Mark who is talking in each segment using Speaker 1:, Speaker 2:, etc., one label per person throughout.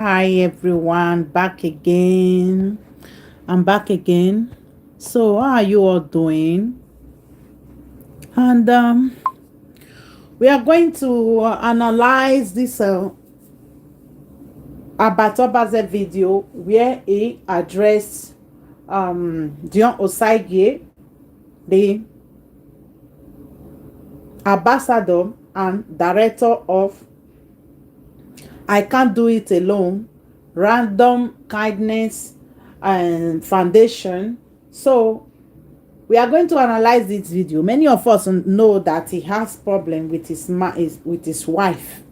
Speaker 1: Hi everyone, back again. I'm back again. So, how are you all doing? And we are going to analyze this Obazee video where he addressed Dion Osagie, the ambassador and director of I Can't Do It Alone, Random Kindness and Foundation. So we are going to analyze this video. Many of us know that he has problem with his wife.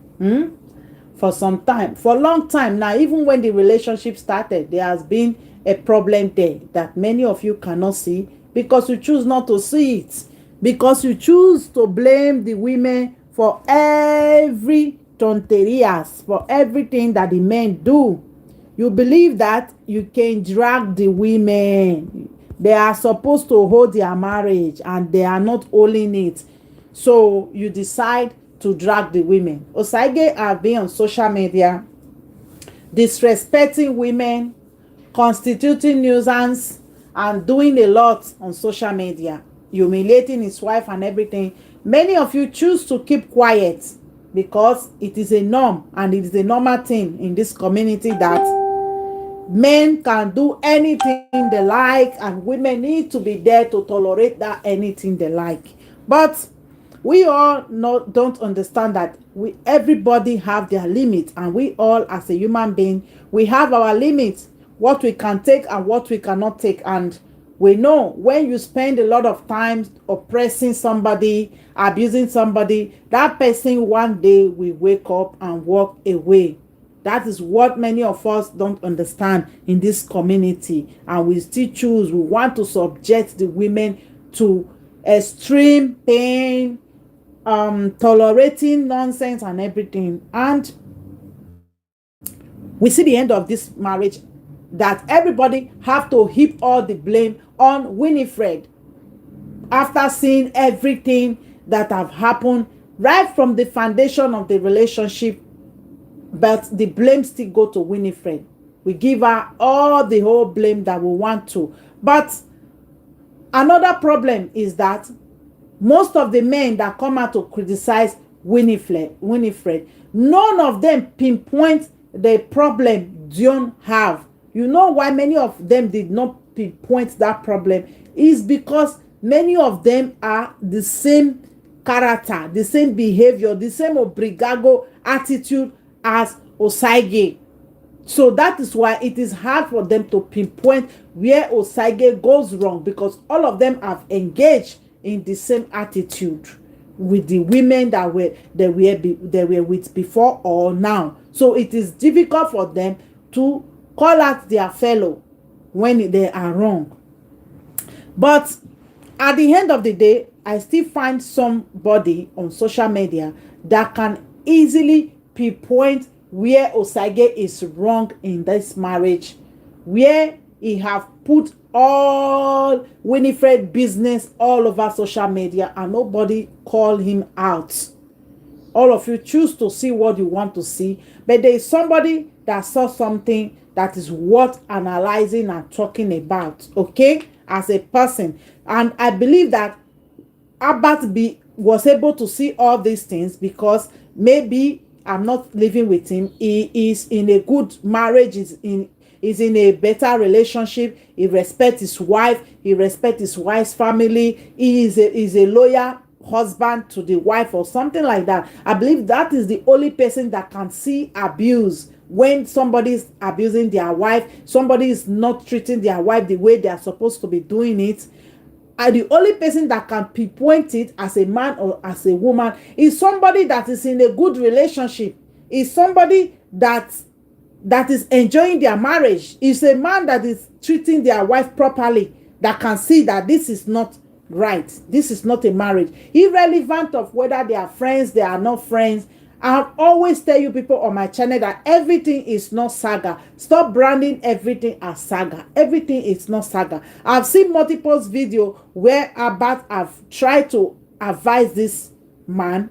Speaker 1: For some time, for a long time now. Even when the relationship started, there has been a problem there that many of you cannot see because you choose not to see it, because you choose to blame the women for every tonterias, for everything that the men do. You believe that you can drag the women. They are supposed to hold their marriage and they are not holding it. So you decide to drag the women. Osagie have been on social media disrespecting women, constituting nuisance, and doing a lot on social media, humiliating his wife and everything. Many of you choose to keep quiet because it is a norm and it is a normal thing in this community that men can do anything they like and women need to be there to tolerate that anything they like. But we all don't understand that everybody have their limits, and we all as a human being, we have our limits, what we can take and what we cannot take. And we know when you spend a lot of time oppressing somebody, abusing somebody, that person one day will wake up and walk away. That is what many of us don't understand in this community, and we still choose, we want to subject the women to extreme pain, tolerating nonsense and everything. And we see the end of this marriage, that everybody have to heap all the blame on Winifred after seeing everything that have happened right from the foundation of the relationship. But the blame still go to Winifred. We give her all the whole blame that we want to. But another problem is that most of the men that come out to criticize Winifred, none of them pinpoint the problem Dion have. You know why many of them did not pinpoint that problem? Is because many of them are the same character, the same behavior, the same obrigago attitude as Osagie. So that is why it is hard for them to pinpoint where Osagie goes wrong, because all of them have engaged in the same attitude with the women that they were with before or now. So it is difficult for them to call out their fellow when they are wrong. But at the end of the day, I still find somebody on social media that can easily pinpoint where Osagie is wrong in this marriage, where he have put all Winifred business all over social media and nobody call him out. All of you choose to see what you want to see, but there is somebody that saw something that is worth analyzing and talking about, okay, as a person. And I believe that Obazee was able to see all these things because maybe I'm not living with him. He is in a good marriage, is in a better relationship. He respects his wife. He respects his wife's family. He is a loyal husband to the wife or something like that. I believe that is the only person that can see abuse. When somebody is abusing their wife, somebody is not treating their wife the way they are supposed to be doing it. And the only person that can pinpoint it as a man or as a woman is somebody that is in a good relationship, is somebody that is enjoying their marriage, is a man that is treating their wife properly, that can see that this is not right, this is not a marriage, irrelevant of whether they are friends, they are not friends. I always tell you people on my channel that everything is not saga. Stop branding everything as saga. Everything is not saga. I've seen multiple videos where Abat have tried to advise this man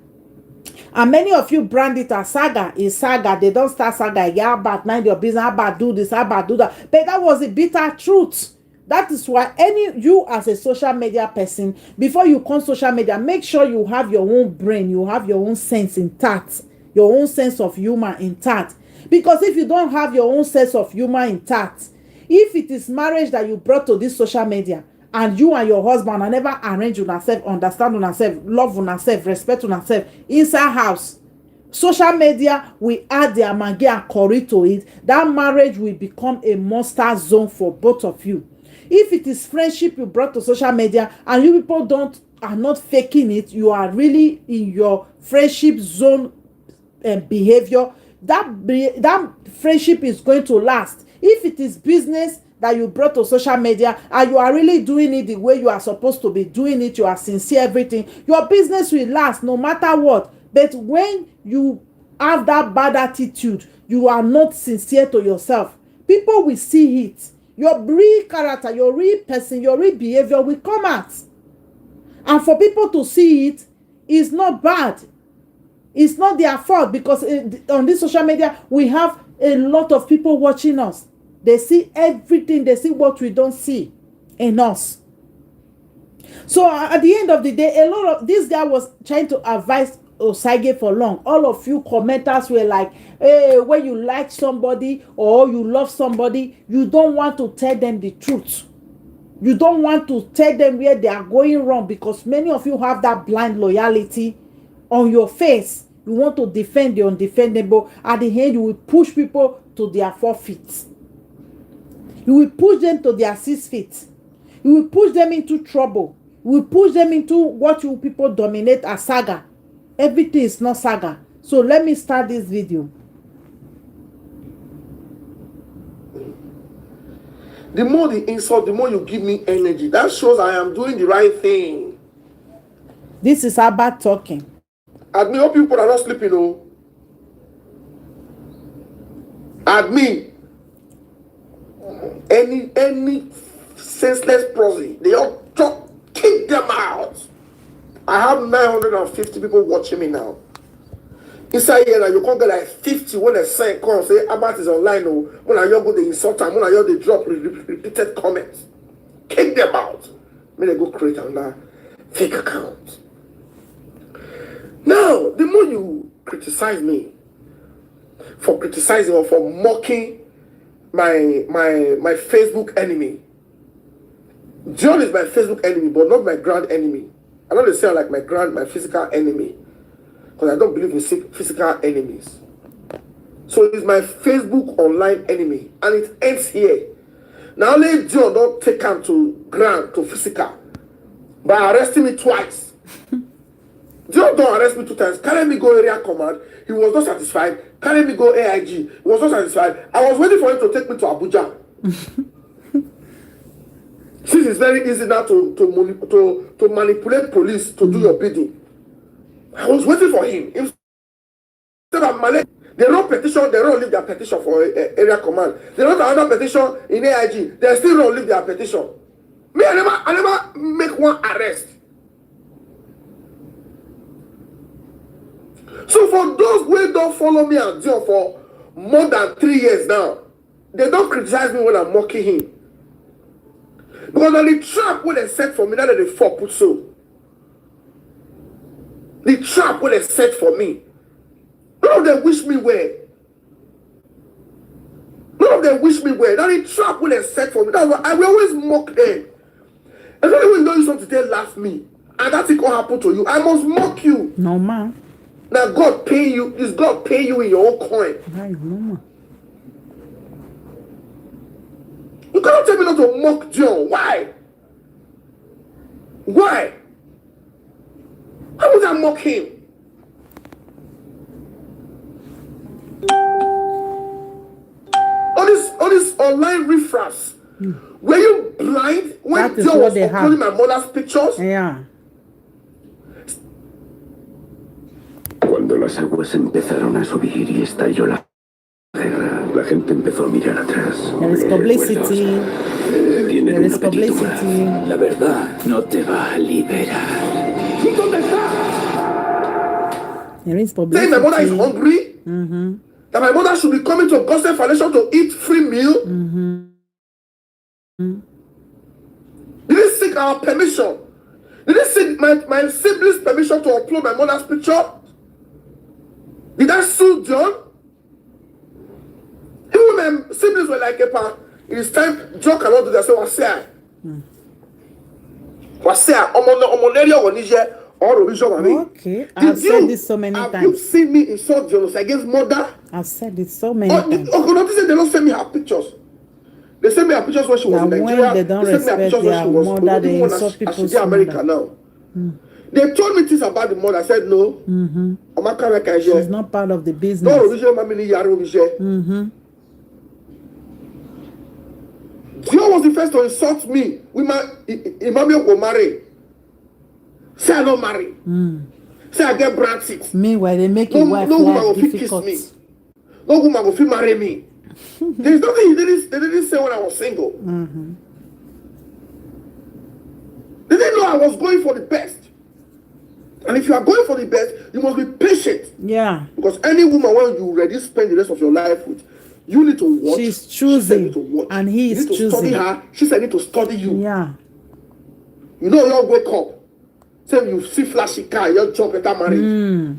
Speaker 1: And many of you brand it as saga. Is saga. They don't start saga again. How about mind your business? How about do this? How about do that? But that was the bitter truth. That is why you as a social media person, before you come social media, make sure you have your own brain, you have your own sense intact, your own sense of humor intact. Because if you don't have your own sense of humor intact, if it is marriage that you brought to this social media, and you and your husband are never arrange yourself, understand yourself, love yourself, respect yourself inside house, social media will add their maggi and curry to it. That marriage will become a monster zone for both of you. If it is friendship you brought to social media and you people are not faking it, you are really in your friendship zone behavior, that friendship is going to last. If it is business that you brought to social media and you are really doing it the way you are supposed to be doing it, you are sincere, everything, your business will last no matter what. But when you have that bad attitude, you are not sincere to yourself, people will see it. Your real character, your real person, your real behavior will come out. And for people to see it is not bad. It's not their fault, because on this social media we have a lot of people watching us. They see everything. They see what we don't see in us. So at the end of the day, a lot of this guy was trying to advise Osagie for long. All of you commenters were like, hey, when you like somebody or you love somebody, you don't want to tell them the truth. You don't want to tell them where they are going wrong, because many of you have that blind loyalty on your face. You want to defend the undefendable. At the end, you will push people to their 4 feet. You will push them to their 6 feet. You will push them into trouble. You will push them into what you people dominate as saga. Everything is not saga. So let me start this video.
Speaker 2: The more the insult, the more you give me energy. That shows I am doing the right thing.
Speaker 1: This is about talking.
Speaker 2: Admin, hope people are not sleeping, oh. Admin, any senseless prosy, they all talk, kick them out. I have 950 people watching me now. Inside here, now you can't get like 50 when they say, come say, Abat is online, oh. When I go the insult them, when I they drop repeated comments, kick them out. May they go create another fake account. Now, the more you criticize me for criticizing or for mocking my Facebook enemy. John is my Facebook enemy, but not my grand enemy. I don't say like my physical enemy, because I don't believe in physical enemies. So he's my Facebook online enemy, and it ends here. Now only John don't take him to grand, to physical, by arresting me twice. John don't arrest me 2 times. Carry me go area command. He was not satisfied. Carry me go AIG. He was not satisfied. I was waiting for him to take me to Abuja. Since it's very easy now to manipulate police to do your bidding. I was waiting for him. Instead of they wrote petition, they don't leave their petition for area command. They wrote another petition in AIG. They still don't leave their petition. Me, I never make one arrest. So for those who don't follow me and Dion for more than 3 years now, they don't criticize me when I'm mocking him. Because on the trap when they set for me, that they fall put so. The trap when they set for me, none of them wish me well. None of them wish me well. Now the trap when they set for me, that's why I will always mock them. And then when you know you something, they laugh me. And that's it can happen to you. I must mock you.
Speaker 1: No, man.
Speaker 2: Now God pay you, is God pay you in your own coin.
Speaker 1: Right, no.
Speaker 2: You cannot tell me not to mock John. Why? Why? How would I mock him? All this online riffraffs. Were you blind when John was uploading my mother's pictures?
Speaker 1: Yeah.
Speaker 3: Cuando las aguas empezaron a subir y estalló la guerra, la gente empezó a mirar atrás.
Speaker 1: There is publicity.
Speaker 3: Tienen una petitura. La verdad no te va a liberar. ¿Dónde está?
Speaker 1: There is
Speaker 2: saying my mother is hungry, that my mother should be coming to Gospel Foundation to eat free meal. Didn't seek our permission. Didn't seek my siblings' permission to upload my mother's picture. Did I sue John? Even my siblings were like, it is time John cannot do that. So what's that?
Speaker 1: Okay, I've said this so many times.
Speaker 2: Have you seen me insult Dion Osagie's mother?
Speaker 1: I've said it so many times.
Speaker 2: Notice they don't send me her pictures. They send me her pictures when she was in Nigeria.
Speaker 1: When they don't respect their mother, they insult people's mother.
Speaker 2: America now. They told me things about the mother. I said no.
Speaker 1: She's not part of the business.
Speaker 2: Dion was the first to insult me. Imami will marry. Say I don't marry. Say I get brand seats.
Speaker 1: Meanwhile, they make your wife life difficult.
Speaker 2: Kiss me. No woman will feel marry me. There's nothing they didn't say when I was single. They didn't know I was going for the best. And if you are going for the best, you must be patient.
Speaker 1: Yeah.
Speaker 2: Because any woman when you already spend the rest of your life with, you need to watch.
Speaker 1: She's choosing. And he is
Speaker 2: choosing. Study her. She said, I need to study you.
Speaker 1: Yeah.
Speaker 2: You know, you wake up. Say you see flashy car, you jump at that marriage.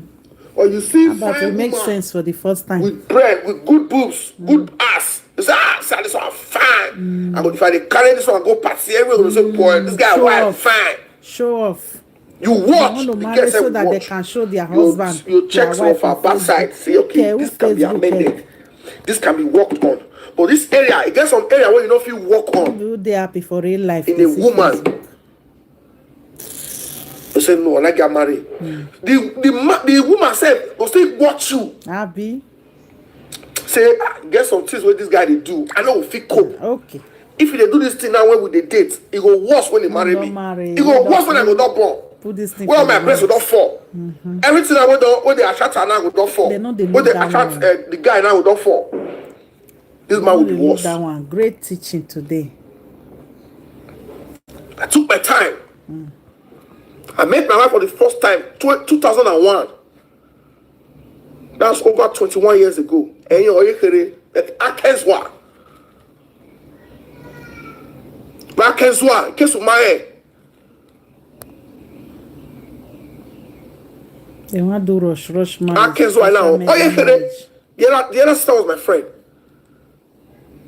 Speaker 2: Or you see
Speaker 1: but it makes sense for the first time.
Speaker 2: With bread, with good boobs, good ass. You say, this one fine. And if I carry this one and go party, everyone will say, boy, this guy white, fine.
Speaker 1: Show off.
Speaker 2: You watch.
Speaker 1: Want to marry so that they can show their husband.
Speaker 2: You check some of our backside. Say, okay, this can be amended. This can be worked on. But this area, it gets some area where you don't feel work on.
Speaker 1: You they happy for real life.
Speaker 2: In a woman. You say no, I get married. The woman said, "Go still watch you."
Speaker 1: Happy.
Speaker 2: Say, get some things where this guy they do. I know if he cope.
Speaker 1: Okay.
Speaker 2: If they do this thing now when we they date, it go worse when they marry me. It go worse when I go not born.
Speaker 1: Put this thing.
Speaker 2: Well, my breast will not fall. Everything I when they attract her now will not fall. When they attract the guy now will not fall. This man will be worse.
Speaker 1: That one, great teaching today.
Speaker 2: I took my time. I met my wife for the first time 2001. That's over 21 years ago. And you know, Akenswa. Akenswa, Kesumare.
Speaker 1: They want to do rush marriage.
Speaker 2: Akenswa now. The other sister was my friend.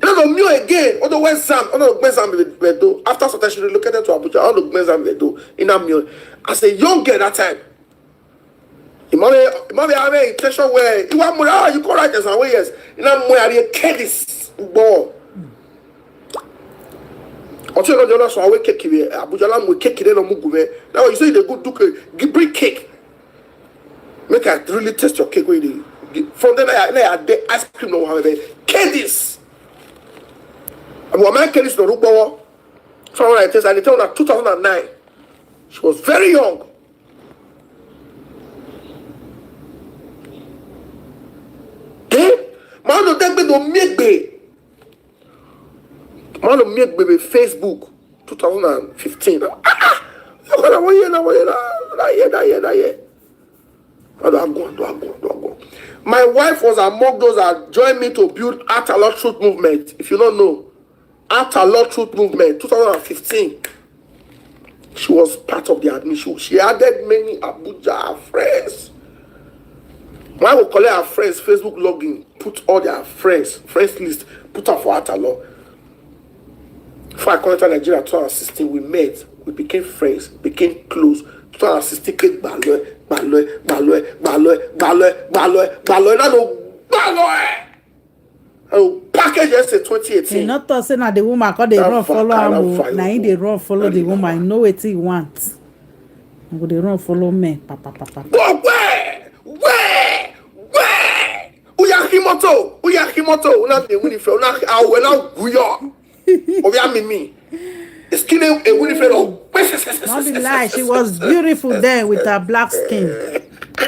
Speaker 2: You know, me again, on the West Sam, after Satan she relocated to Abuja, all the West Sam in that meal. As a young girl that time, you might have an intention where you want more, you call right as away, yes. You know, more are this ball. Until the other so I will cake here, Abuja Lam will cake it on Mugume. Now you say they go do bring cake. Make I really test your cake with you. From then I ice cream no have candies. And when my candies no rubo, so when I test, I tell her 2009. She was very young. Man no take me to make baby Facebook 2015. That year. My wife was among those that joined me to build Art a Lot Truth Movement. If you don't know, Art a Lot Truth Movement 2015. She was part of the admission. She added many Abuja friends. When I will collect her friends, Facebook login, put all their friends list, put her for Art a Lot. Before I connected Nigeria 2016, we met, we became friends, became close. 2016, Baloi. I will package yesterday 2018.
Speaker 1: You not to say na the woman cause they run follow am. Na him they run follow the woman. You know what he want. Go they run follow me. Papa.
Speaker 2: But where? Uyakimoto. Una the Winifred. Una awela guyo. Oya mimi. Skin a Winifred.
Speaker 1: Not the lie. She was beautiful then with her black skin.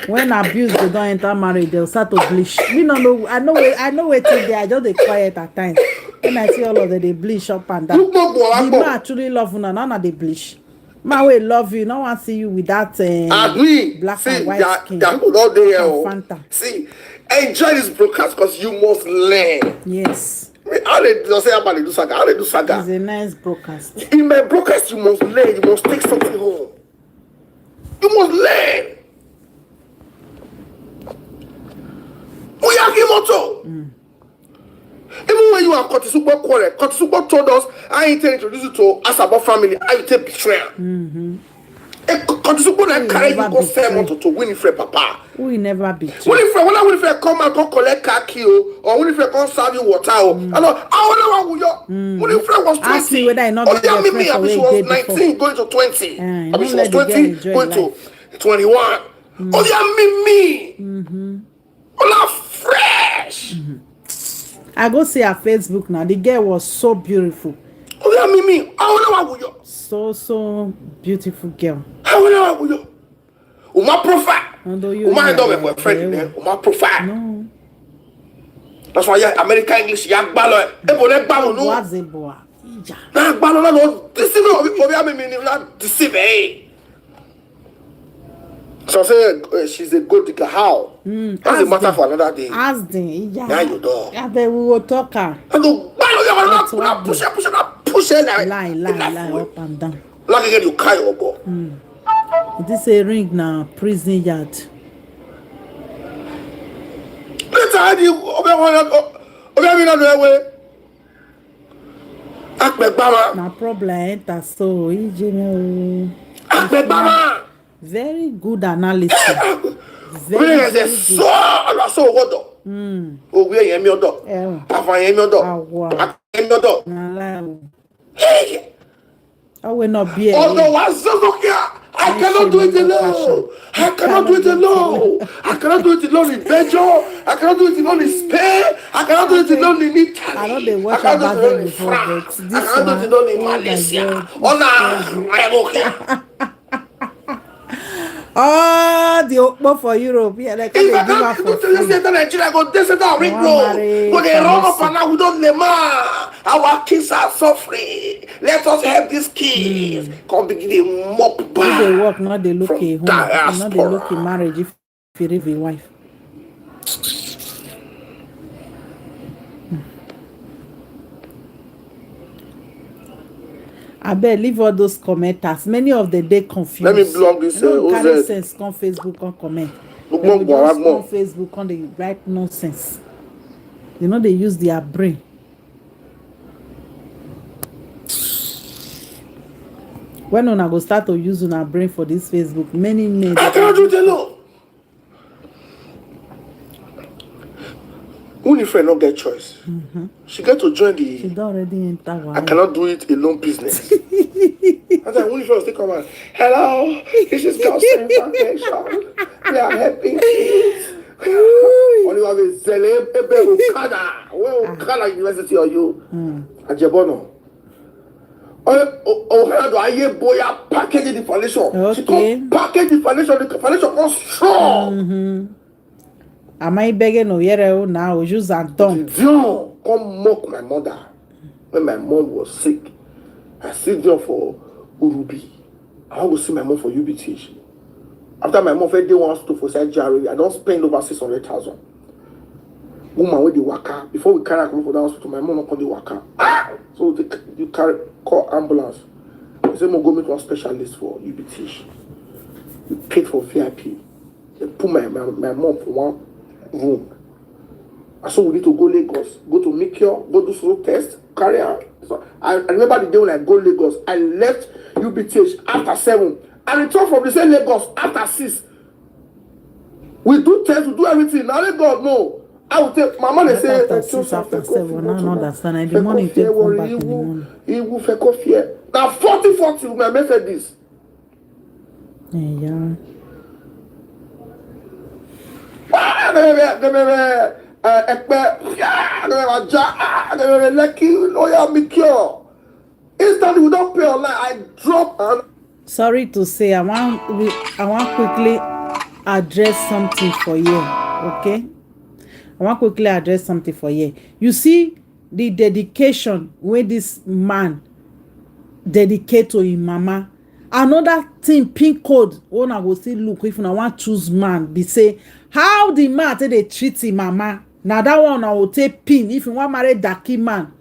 Speaker 1: When abuse they don't enter marriage, they'll start to bleach. Me no know. I know what they are. Just they quiet at times. When I see all of them, they bleach up and down. The man actually love una. None of they bleach. Man, we love you. No one see you with that black
Speaker 2: see,
Speaker 1: and white skin.
Speaker 2: That people not there.
Speaker 1: Fanta.
Speaker 2: See, enjoy this broadcast because you must learn.
Speaker 1: Yes.
Speaker 2: How they say about do saga? How they do saga?
Speaker 1: It's a nice broadcast.
Speaker 2: In my broadcast, you must learn. You must take something home. You must learn. We are Kimoto. Even when you are Kotisubo quarrel, Kotisubo told us, I intend to introduce you to Asabo family. I will take betrayal. Kotisubo na carry you go sell motor to Winifred Papa.
Speaker 1: We never betray.
Speaker 2: Winifred come and come collect khaki or Winifred come serve you water. Winifred was 20.
Speaker 1: Ask me whether I not be your friend for
Speaker 2: she was 19 going to 20. I mean, she was 20 going to 21. Oh, yeah, me. All fresh.
Speaker 1: I go see her Facebook now. The girl was so beautiful.
Speaker 2: Oh, yeah, me.
Speaker 1: So beautiful girl.
Speaker 2: My profile. My boyfriend. My profile.
Speaker 1: No.
Speaker 2: That's why American English. No. So I say she's a gold digger. How? That's a matter for another day.
Speaker 1: Ask them. Yeah.
Speaker 2: Now you know.
Speaker 1: Yeah, then we will talk her.
Speaker 2: Push it.
Speaker 1: Lie up and down.
Speaker 2: Like again, you carry your ball.
Speaker 1: This a ring now, prison yard.
Speaker 2: Later, I do.
Speaker 1: No problem. Enter so very good analysis. Very good.
Speaker 2: So what? Oh, we are your dog.
Speaker 1: I will not be.
Speaker 2: Although I cannot do it alone. I cannot do it alone. I cannot do it alone in Belgium. I cannot do it alone in Spain. I cannot do it alone in Italy.
Speaker 1: I know they watch about them before, but this
Speaker 2: I cannot do it alone in Malaysia.
Speaker 1: Oh, the Okpo for Europe. Yeah, like
Speaker 2: if I can't do this, Nigeria go this and that ring road. But they run up and now we don't name our kids are suffering. Let us help these kids. Come begin to mop back.
Speaker 1: They work, not they look at home. Not they look at marriage if you leave a wife. I bet leave all those commenters. Many of the day confused.
Speaker 2: Let me block this.
Speaker 1: Carry sense on Facebook on comment. They will just on Facebook on the right nonsense. You know they use their brain. When I go start to use our brain for this Facebook, many men.
Speaker 2: I cannot do it alone. Winifred not get choice. She get to join the.
Speaker 1: She don't already enter one.
Speaker 2: I cannot do it alone business. And then Winifred still come out. Hello, this is Gospel Foundation. We are helping kids. Only have a celeb, Okada. Where Okada University are you? Ajebono. Oh, how do I hear boya package the foundation?
Speaker 1: Okay.
Speaker 2: She come package the foundation. The foundation comes strong.
Speaker 1: Am I begging no yere now? Use and tongue.
Speaker 2: Dion come mock my mother when my mom was sick. I sit Dion for Urubi. I want to see my mom for UBTH. After my mom fed day one to for surgery, I don't spend over 600,000. Woman with the waka before we carry her come for the hospital. My mom not call the waka. So you call ambulance. They say, "Mo go meet one specialist for UBTH." We paid for VIP. They put my mom for one room. So we need to go Lagos, go to Mikio, go do slow test, carry her. So I remember the day when I go Lagos, I left UBTH after 7. I returned from the same Lagos after 6. We do tests, we do everything. Now let God know. I will take my mother say
Speaker 1: after 6 after 7. I don't understand. In the morning take come back in the morning.
Speaker 2: He will fake off here. Now 40 we may say this.
Speaker 1: Yeah.
Speaker 2: Instantly we don't pay online. I drop and
Speaker 1: Sorry to say, I want quickly address something for you. Okay, I want quickly address something for you. You see the dedication where this man dedicate to him mama. Another thing, pin code, una go still look if una wan choose man, be say how the man take dey treat him mama. Na that one una go take pin. If you wan marry darky man,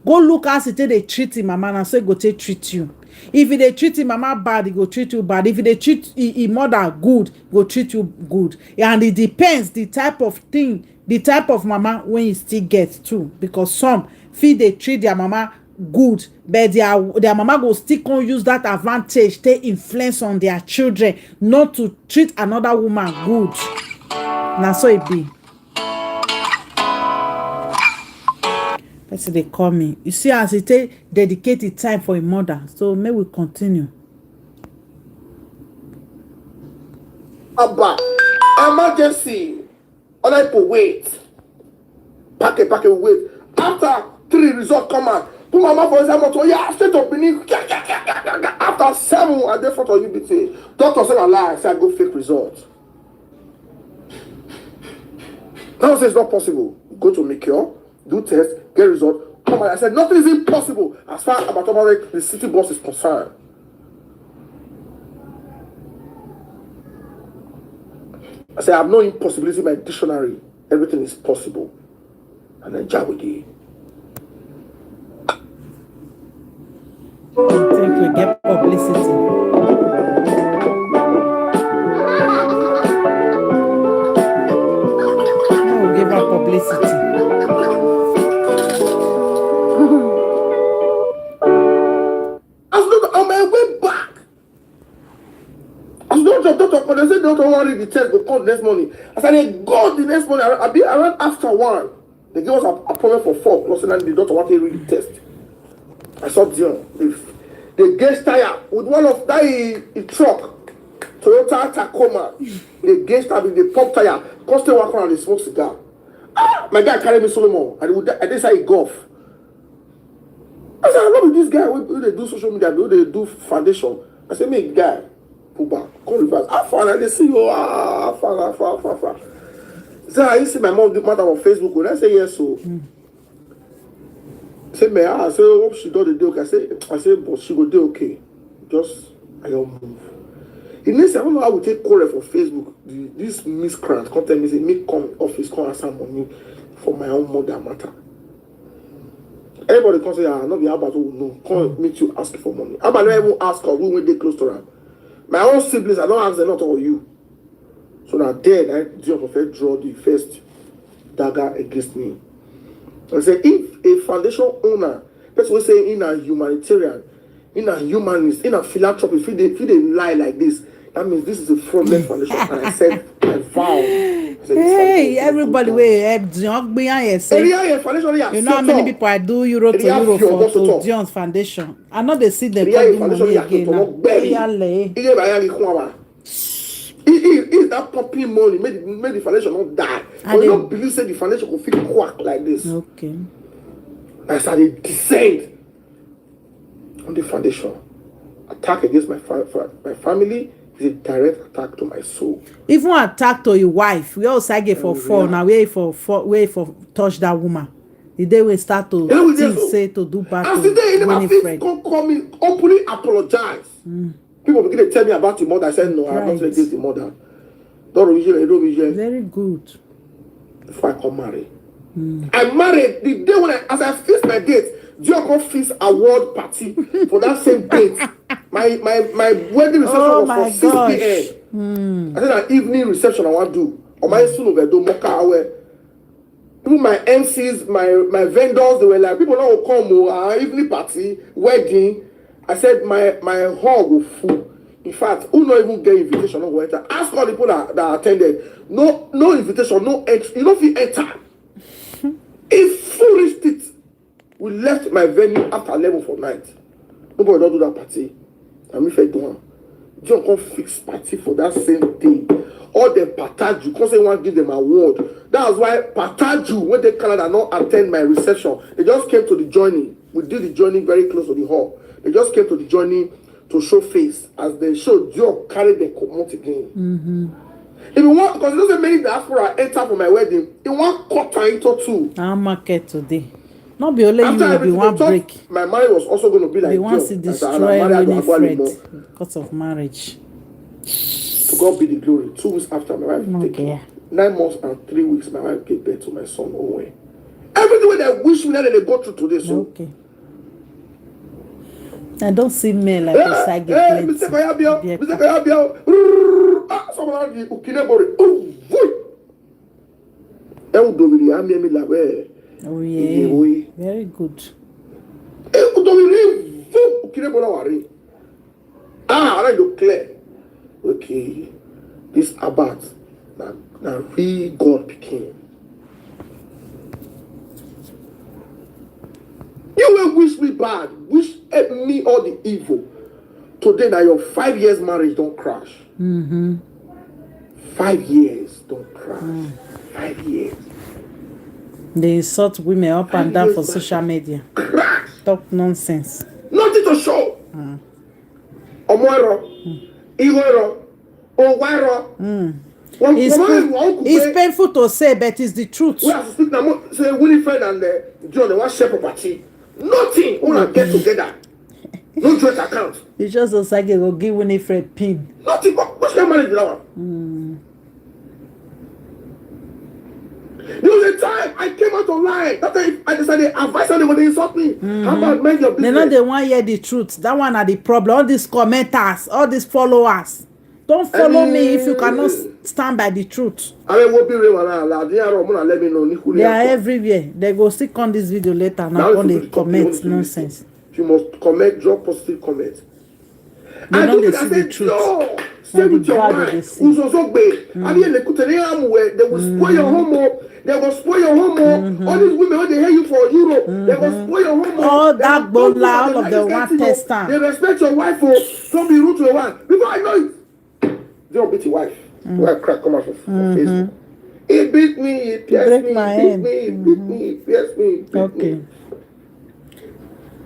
Speaker 1: go look as he take dey treat him mama, na so he go take treat you. If he dey treat him mama bad, he go treat you bad. If he dey treat him mother good, he go treat you good. And it depends the type of thing, the type of mama when you still get too, because some fit dey treat their mama good, but their mama go still come use that advantage take influence on their children not to treat another woman good. Na so it be. Person dey call me. You see as he take dedicate the time for him mother. So may we continue.
Speaker 2: Abba, emergency. Other people wait. Pack it, wait. After 3 results come out, put my mouth for exam motor. Yeah, straight up beneath. After 7, I dey front of UBT. Doctor said I lie. I said I go fake results. Now say it's not possible. Go to Mikio, do test, get result. Come on. I said nothing is impossible as far as the city bus is concerned. I said I have no impossibility in my dictionary. Everything is possible. And then Jawidi.
Speaker 1: I think we get publicity. No, give her publicity.
Speaker 2: I was on my way back. I was not doctor, but they said don't worry, the test will come the next morning. I said they go the next morning. I ran after 1. They gave us an appointment for 4. Plus, and the doctor wanted to read the test. I saw Dion. They gauge tire with one of that truck, Toyota Tacoma. They gauge tire with the pump tire. Constant walk around and smoke cigar. My guy carried me Solomon. I didn't say golf. I said, I love this guy. When they do social media, when they do foundation. I said, make guy, pull back, come reverse. I see you. Far. So I used to see my mom do matter on Facebook. When I say yes, so. Say me, I say, hope she do the day okay. I say, but she go do okay. Just I don't move. It needs I don't know how we take call for Facebook. This miscreant content is a me come office come ask money for my own mother matter. Everybody can say, not be about who no. Come meet you ask for money. How about I even ask her when they close to her? My own siblings, I don't ask them not all you. So now then I do draw the first dagger against me. I say if a foundation owner, person will say in a humanitarian, in a humanist, in a philanthropist, if they lie like this, that means this is a fraudulent foundation. And I said, I vow.
Speaker 1: Hey, everybody, wait, Dion behind you say, you know how many people I do Euro to Euro for to Dion's foundation. I know they see them coming money again now.
Speaker 2: If that pumping money made the foundation not die. But you don't believe say the foundation will feel quack like this.
Speaker 1: Okay.
Speaker 2: I started descend on the foundation. Attack against my family is a direct attack to my soul.
Speaker 1: Even attack to your wife. We also get for 4 now. Wait for touch that woman. The day we start to think, say to do back to Winifred.
Speaker 2: Call me openly apologize. People begin to tell me about your mother. I said, no, I'm not against the mother. Don't vision.
Speaker 1: Very good.
Speaker 2: Before I come marry. I married the day as I fixed my date, Dion fixed award party for that same date. My wedding reception was for 6 p.m. I said an evening reception I want to do. On my son over do mocha away. Even my MCs, my vendors, they were like, people now will come evening party, wedding. I said my hall will full. In fact, who not even get invitation, no go enter. Ask all the people that attended. No invitation, no entry. You don't feel enter. If full reached it, we left my venue after 11 for night. Nobody don't do that party. And me fed one. John come fix party for that same day. All them pataju, because they want to give them award. That was why pataju, when they Canada not attend my reception, they just came to the joining. We did the joining very close to the hall. They just came to the journey to show face. As they showed, Dion carried the commode again. If you want, because there's a many diaspora enter for my wedding, in 1 quarter into 2.
Speaker 1: Our market today. Not be only
Speaker 2: After
Speaker 1: you will be
Speaker 2: everything,
Speaker 1: one
Speaker 2: they
Speaker 1: break.
Speaker 2: thought my marriage was also going to be like
Speaker 1: They want to
Speaker 2: Dion.
Speaker 1: destroy Winifred because of marriage.
Speaker 2: To God be the glory. 2 weeks after my wife taken, 9 months and 3 weeks, my wife gave birth to my son Owen. Everything they wish me that they go through today. So
Speaker 1: okay. I don't see men like Osagie plenty.
Speaker 2: Mr. Kayabio, Mr. Kayabio. Someone the Ukinebori.
Speaker 1: Oh yeah. Very good.
Speaker 2: I don't clear. Okay, this about now we God became. You will wish me bad, wish me all the evil. Today now your 5 years marriage don't crash. 5 years don't crash. 5 years.
Speaker 1: They insult women up and down for social media.
Speaker 2: Crash.
Speaker 1: Talk nonsense.
Speaker 2: Nothing to show. Omoro, Igoro, Owaro.
Speaker 1: It's painful to say, but it's the truth.
Speaker 2: We have to speak now. Say Winifred and John, they want share property. Nothing. We want get together. No joint account.
Speaker 1: It's just Osagie will give Winifred pin.
Speaker 2: Nothing. What's your marriage now? There was a time I came out online. That time I decided advice them when they insult me. How about mind your business?
Speaker 1: They know they want to hear the truth. That one are the problem. All these commenters, all these followers. Don't follow me if you cannot stand by the truth. They are everywhere. They go stick on this video later now when they comment nonsense.
Speaker 2: You must comment, drop positive comments.
Speaker 1: They know they see the truth.
Speaker 2: Stay with your mind. They will spoil your home. They will spoil your home. All these women, when they hear you for Europe, they will spoil your home.
Speaker 1: All that bola, all of them want test time.
Speaker 2: They respect your wife. Don't be rude to your wife. Before I know it, don't beat your wife. Wife crack come out from Facebook. He beat me, he pierced me, he beat me, he pierced me.
Speaker 1: Okay.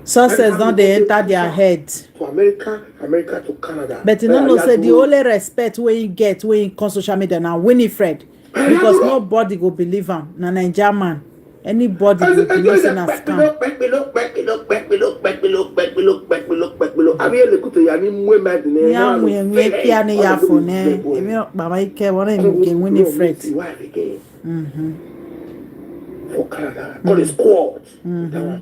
Speaker 1: Success don't they enter their head.
Speaker 2: To America to Canada.
Speaker 1: But you know, say the only respect where you get when you come social media now, Winifred, because nobody go believe him. Na Nigerian man, anybody go believe in a scam.
Speaker 2: For Canada, call his court.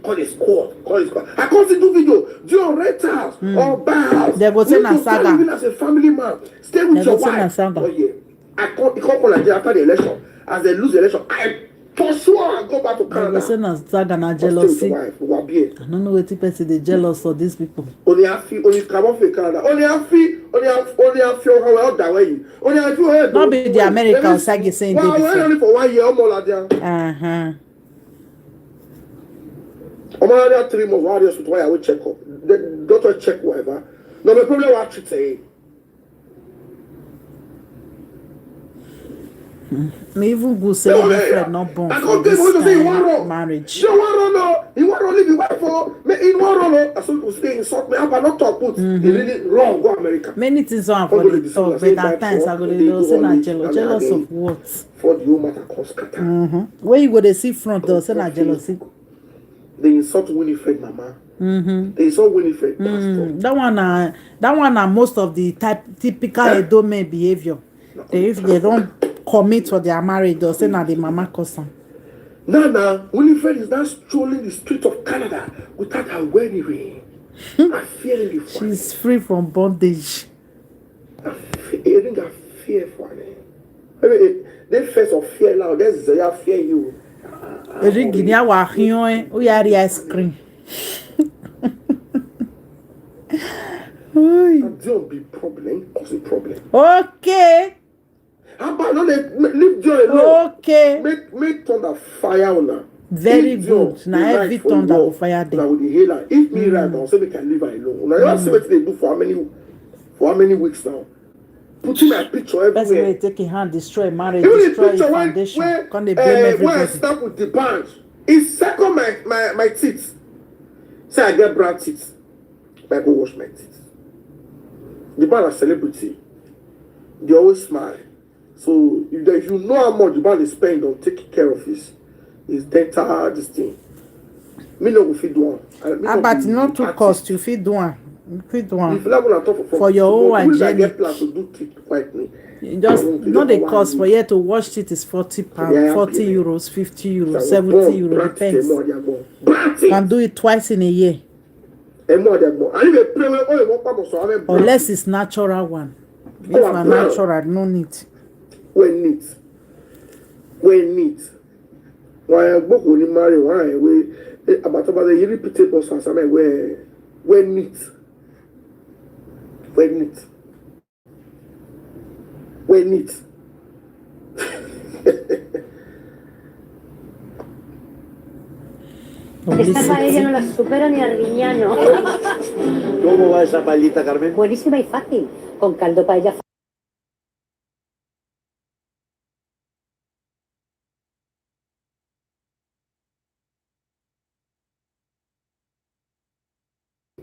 Speaker 2: Call his court. Call his court. I can't see do video. Do your rentals or buy house.
Speaker 1: They go say na saga.
Speaker 2: Even as a family man, stay with your wife. Oh yeah. I can't call Nigeria after the election. As they lose the election, I for sure I go back to Canada.
Speaker 1: They go say na saga na jealousy. I don't know what person they jealous for these people.
Speaker 2: Only I feel only come off in Canada. Only I feel how that way. Only I feel
Speaker 1: not be the American Osagie saying they
Speaker 2: only for 1 year or more like that. I'm already 3 months. Why just why I will check up? The doctor check whatever. No, the problem what treat say.
Speaker 1: Me even go say Winifred not born for this marriage.
Speaker 2: You want no? You want to live your wife for? Me in one no. As soon as they insult me, I'm not talk put. They really wrong. Go America.
Speaker 1: Many things are for the talk, but at times I go to say na jealous of what?
Speaker 2: For the human that cause scatter.
Speaker 1: Where you go to see front door say na jealousy.
Speaker 2: They insult Winifred, mama. They insult Winifred, pastor.
Speaker 1: That one are most of the typical Edo men behavior. If they don't commit for their marriage, they'll say na the mama cousin.
Speaker 2: Now, Winifred is now strolling the streets of Canada without her wedding ring. I fear the
Speaker 1: she's free from bondage.
Speaker 2: I think I fear for her. They face of fear now. There's I fear you.
Speaker 1: Guinea wa hion we are ice cream.
Speaker 2: Don't be problem, cause a problem.
Speaker 1: Okay.
Speaker 2: How about no leave joy alone?
Speaker 1: Okay.
Speaker 2: Make thunder fire on her.
Speaker 1: Very good. Now every thunder will fire them.
Speaker 2: Now with the healer, if me right now, so they can leave her alone. Now you see what they do for how many weeks now? Putting my picture everywhere.
Speaker 1: That's why take a hand, destroy marriage, destroy your foundation. Can't they blame everybody?
Speaker 2: When I start with the band, it second my teeth. Say I get brown teeth. I go wash my teeth. The band are celebrity. They always smile. So if you know how much the band is spending on taking care of his dental, this thing. Me no go fit do one.
Speaker 1: But not to cost you fit do one. Fit do one.
Speaker 2: If level at all
Speaker 1: For your own
Speaker 2: I get
Speaker 1: hygienic.
Speaker 2: plans to do it quietly.
Speaker 1: Just not the cost for you to wash it is 40 pounds, 40 euros, 50 euros, 70 euros, depends. Can do it twice in a year. Unless it's natural one. If a natural, no need.
Speaker 2: When neat. Why book only marry why we about the irrepeatable songs I mean when neat.
Speaker 4: Esta paella no la supera ni Arguiñano.
Speaker 5: ¿Cómo va esa paellita, Carmen?
Speaker 4: Buenísima y fácil. Con caldo paella.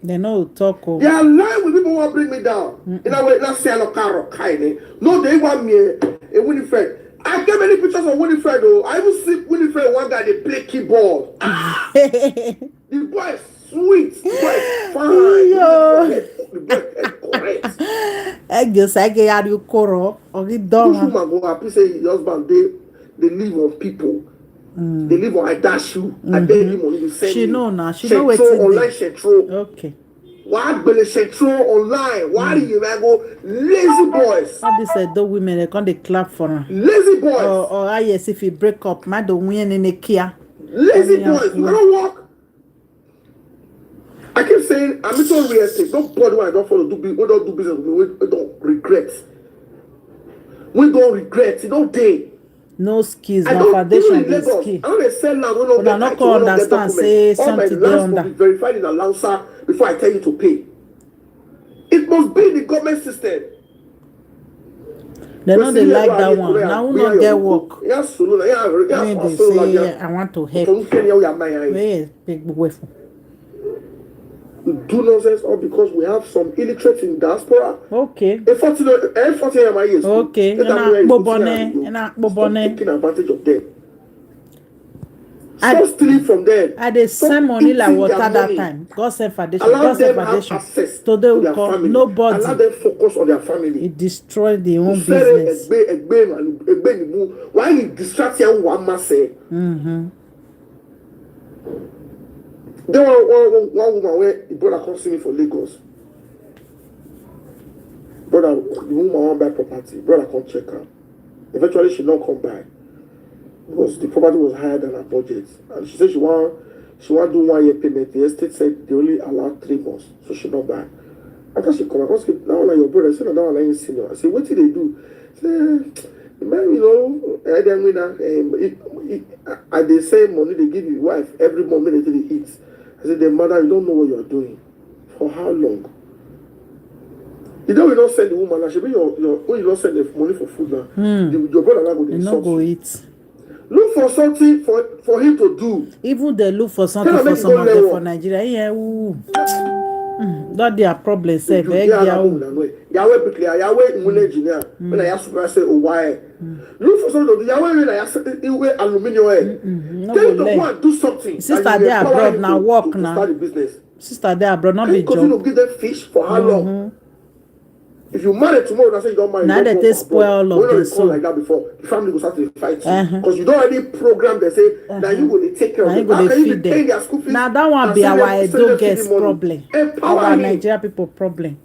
Speaker 1: They know talk.
Speaker 2: They are lying with people who want to bring me down. In a way, let's say I look kind. No, they want me a Winifred. I get many pictures of Winifred though. I even see Winifred one guy they play keyboard. The boy is sweet. The boy is fine. The boy is correct.
Speaker 1: I guess I get out you koro or the dog.
Speaker 2: This woman go happy say his husband they live on people. They live on I dash you. I beg him money to send
Speaker 1: She
Speaker 2: you.
Speaker 1: know now. She know what's
Speaker 2: online central.
Speaker 1: Okay.
Speaker 2: Why bele central online? Why do you go lazy boys?
Speaker 1: All these the women they come they clap for her.
Speaker 2: Lazy boys.
Speaker 1: Or yes, if you break up, man don't win in a Kia.
Speaker 2: Lazy boys. You cannot walk. I keep saying I'm into real estate. Nobody when I don't follow we don't do business with me. We don't regret. We don't regret. You don't day.
Speaker 1: No skills, no foundation, no skill.
Speaker 2: I don't sell now. We
Speaker 1: don't not understand. Say something
Speaker 2: there under. All my lands must be verified in Alausa before I tell you to pay. It must be in the government system.
Speaker 1: They know they like that one. Now we not get work. Maybe say I want to help. Where big way for?
Speaker 2: Do nonsense all because we have some illiterate in diaspora.
Speaker 1: Okay.
Speaker 2: A 40 years.
Speaker 1: Okay. Taking
Speaker 2: advantage of them. Stop stealing from them.
Speaker 1: I dey send money like water that time. God send foundation.
Speaker 2: Allow them have access to their family.
Speaker 1: Nobody.
Speaker 2: Allow them focus on their family.
Speaker 1: It destroy their own business.
Speaker 2: Why you distract your one mass? Then one woman where the brother comes to me for Lagos. Brother, the woman want buy property. Brother come check her. Eventually she don't come by. Because the property was higher than her budget. And she said she want do 1 year payment. The estate said they only allow 3 months. So she not buy. After she come, I ask her, now like your brother, I said, now like senior. I said, what did they do? She said, man, you know, I then they say money they give your wife every moment they eat. I said, the mother, you don't know what you're doing. For how long? You know, we don't send the woman. Now, she be when you don't send the money for food now. Your brother now go to
Speaker 1: not go eat.
Speaker 2: Look for something for him to do.
Speaker 1: Even they look for something for some of them for Nigeria. Yeah, not their problem. Say,
Speaker 2: Yahweh quickly. Yahweh engineer. When I ask you, I say, oh why? Look for something. Yahweh when I ask you, aluminium. Tell them to go and do something.
Speaker 1: Sister, they abroad now. Work now.
Speaker 2: Start the business.
Speaker 1: Sister, they abroad not be job.
Speaker 2: Continue to give them fish for how long? If you marry tomorrow, that's say you don't marry.
Speaker 1: Now that they spoil all of this.
Speaker 2: When like that before, the family will start to fight you because you don't already program. They say now you will take care of them. How can you be paying their school fees?
Speaker 1: Now that one be our Edo guest problem. Our Nigeria people problem.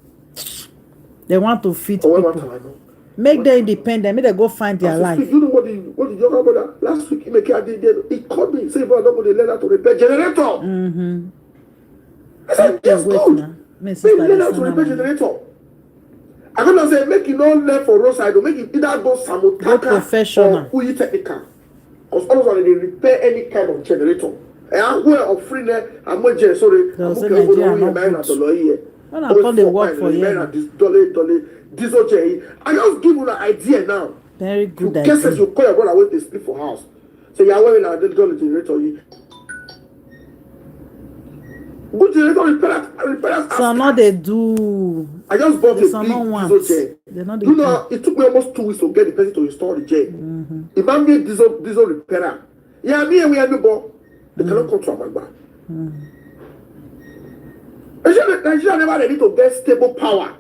Speaker 1: They want to feed people. Make them independent. Make them go find their life.
Speaker 2: You know what the younger brother last week he called me. Say, "Bro, nobody learn how to repair generator." I said, "Yes, good. They learn how to repair generator." I'm gonna say make you not learn for roadside or make you either go Samotaka or Uyi Technical. Because all of them they repair any kind of generator. I'm going to free there. I'm going to sorry. I'm going to
Speaker 1: when I call the work for you.
Speaker 2: Diesel J. I just give you an idea now.
Speaker 1: Very good
Speaker 2: idea. Guess as you call your brother when they sleep for house. So you're wearing a dollar generator. Good generator repair.
Speaker 1: So now they do.
Speaker 2: I just bought a big diesel jet. You know, it took me almost 2 weeks to get the person to install the jet. If I'm getting diesel repairer, yeah, me and we have no ball. They cannot come to Amagba. Nigeria never ready to get stable power.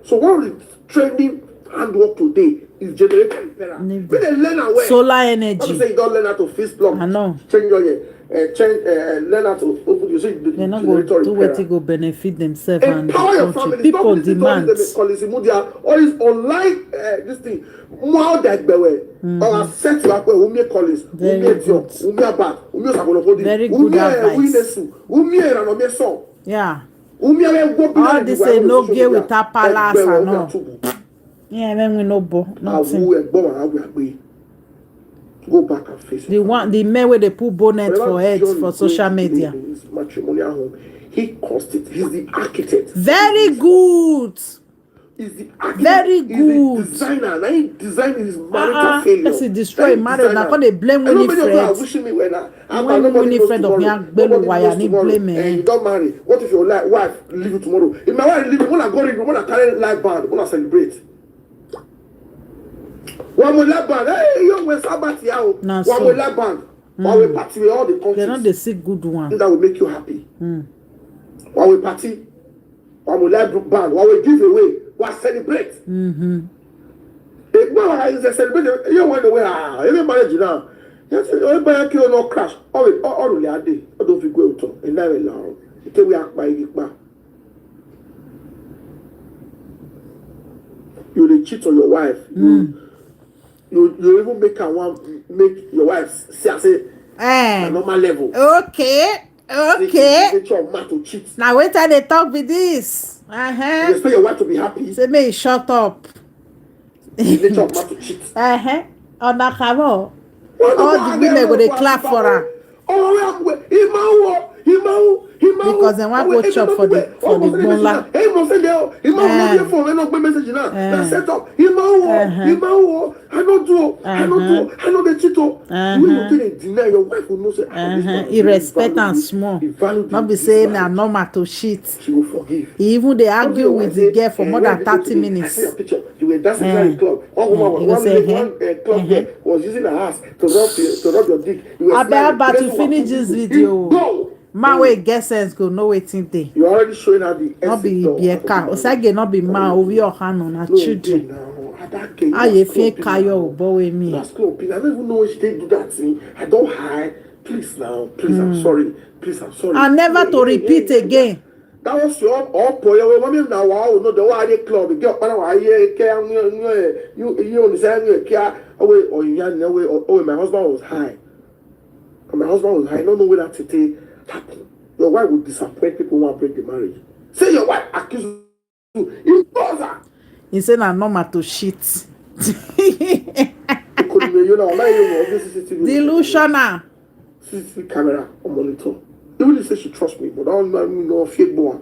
Speaker 2: So what is trending handwork today is generating terror. When they learn away.
Speaker 1: Solar energy.
Speaker 2: Not to say you don't learn how to fix block.
Speaker 1: I know.
Speaker 2: Change your learn how to open your
Speaker 1: they're not going to do what to go benefit themselves and the country. People demand.
Speaker 2: All this online this thing. More that or set you up where we make calls.
Speaker 1: Very good. Very good advice. Yeah. All this say no gear with a palace and no. Yeah, when we no bo. Nothing.
Speaker 2: Go back and face
Speaker 1: the men where they put bonnet for heads for social media.
Speaker 2: His matrimonial home. He caused it. He's the architect.
Speaker 1: Very good.
Speaker 2: He's the architect.
Speaker 1: Very good.
Speaker 2: He's the designer. Now he designed his marital failure.
Speaker 1: Let's see, destroy marriage. Now can they blame Winifred?
Speaker 2: Wishing me when
Speaker 1: Winifred of Yang wire and blame me.
Speaker 2: And you don't marry. What if your wife leave you tomorrow? If my wife leave you, when I go in, when I carry life band, when I celebrate. One will let band. Hey, young West Sabbath yao. One will let band. One will party with all the countries.
Speaker 1: They're not the sick good one.
Speaker 2: That will make you happy. One will party. One will let band. One will give away. One celebrate. It's a celebration. You went away. Every marriage now. Yes, everybody kill no crash. All really are they. I don't feel good to. And now we are. It we act by it. You will cheat on your wife. You even make your wife say a normal level.
Speaker 1: Okay.
Speaker 2: To cheat.
Speaker 1: Now wait till they talk with this.
Speaker 2: You expect your wife to be happy.
Speaker 1: Say me shut up.
Speaker 2: You nature of man to cheat.
Speaker 1: On the cover. All the women go they clap for her. Because they want to go chop for the bonla. I
Speaker 2: know the cheato. You deny your wife will know say
Speaker 1: he respect and small. Not be saying I'm not to shit.
Speaker 2: She will forgive.
Speaker 1: Even they argue with the girl for more than 30 minutes.
Speaker 2: You were dancing in the club. One club girl was using her ass to rub your dick.
Speaker 1: I about to finish this video. Man wey get sense go know wetin dey.
Speaker 2: You already showing her the
Speaker 1: not be bieka Osagie not be man over your hand on her children. How you feel kayo obo wey me?
Speaker 2: That's club. I don't even know when she do that thing. I don't hide. Please now. Please, I'm sorry. Please, I'm sorry.
Speaker 1: And never to repeat again.
Speaker 2: That was your all boy. Mommy now wow no the why club. The girl why you understand you care away or you my husband was high. And my husband was high. I don't know where that today. Your wife will disappoint people who want to break the marriage. Say your wife accuse you. You know that.
Speaker 1: He said I'm not to shit. Delusional.
Speaker 2: CCTV camera or monitor. Even if she trusts me, but I don't know fake born.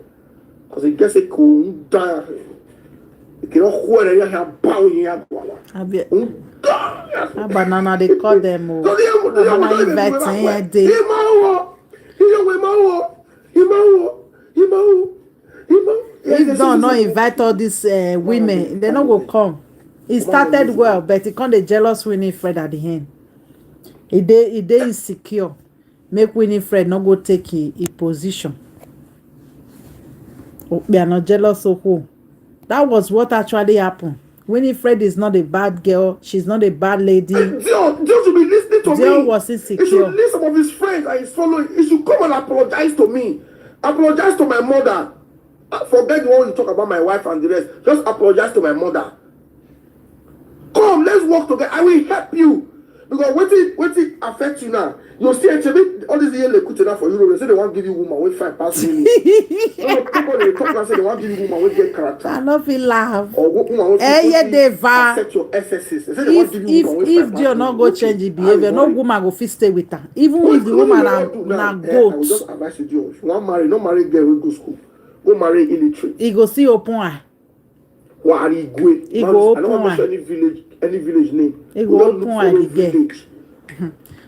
Speaker 2: Because it gets a cool die. You cannot hold it here bow here.
Speaker 1: Banana they call them. Banana invite day. If don't not invite all these women, they not go come. It started well, but it can't the jealous Winifred at the end. It dey insecure. Make Winifred not go take a position. We are not jealous of who. That was what actually happened. Winifred is not a bad girl. She's not a bad lady.
Speaker 2: Dion should be listening to me.
Speaker 1: Dion was insecure.
Speaker 2: He should listen some of his friends and his following. He should come and apologize to me. Apologize to my mother. Forget the one you talk about my wife and the rest. Just apologize to my mother. Come, let's work together. I will help you. Because what it affects you now? You'll see all these years they for you. They say they want to give you woman with 5 past minutes. People they talk and say they want to give you woman with get character.
Speaker 1: I don't feel laugh.
Speaker 2: Or woman with accept your FSs. They say they want to give you woman with 5 past
Speaker 1: Dion not go change the behavior, no woman go fit stay with her. Even if the woman na goat.
Speaker 2: I will just advise you, Dion. If you want marry, no marry girl who go school. Go marry illiterate.
Speaker 1: He go see open eye.
Speaker 2: He
Speaker 1: go open
Speaker 2: I don't want to mention any village name.
Speaker 1: He go open eye the girl.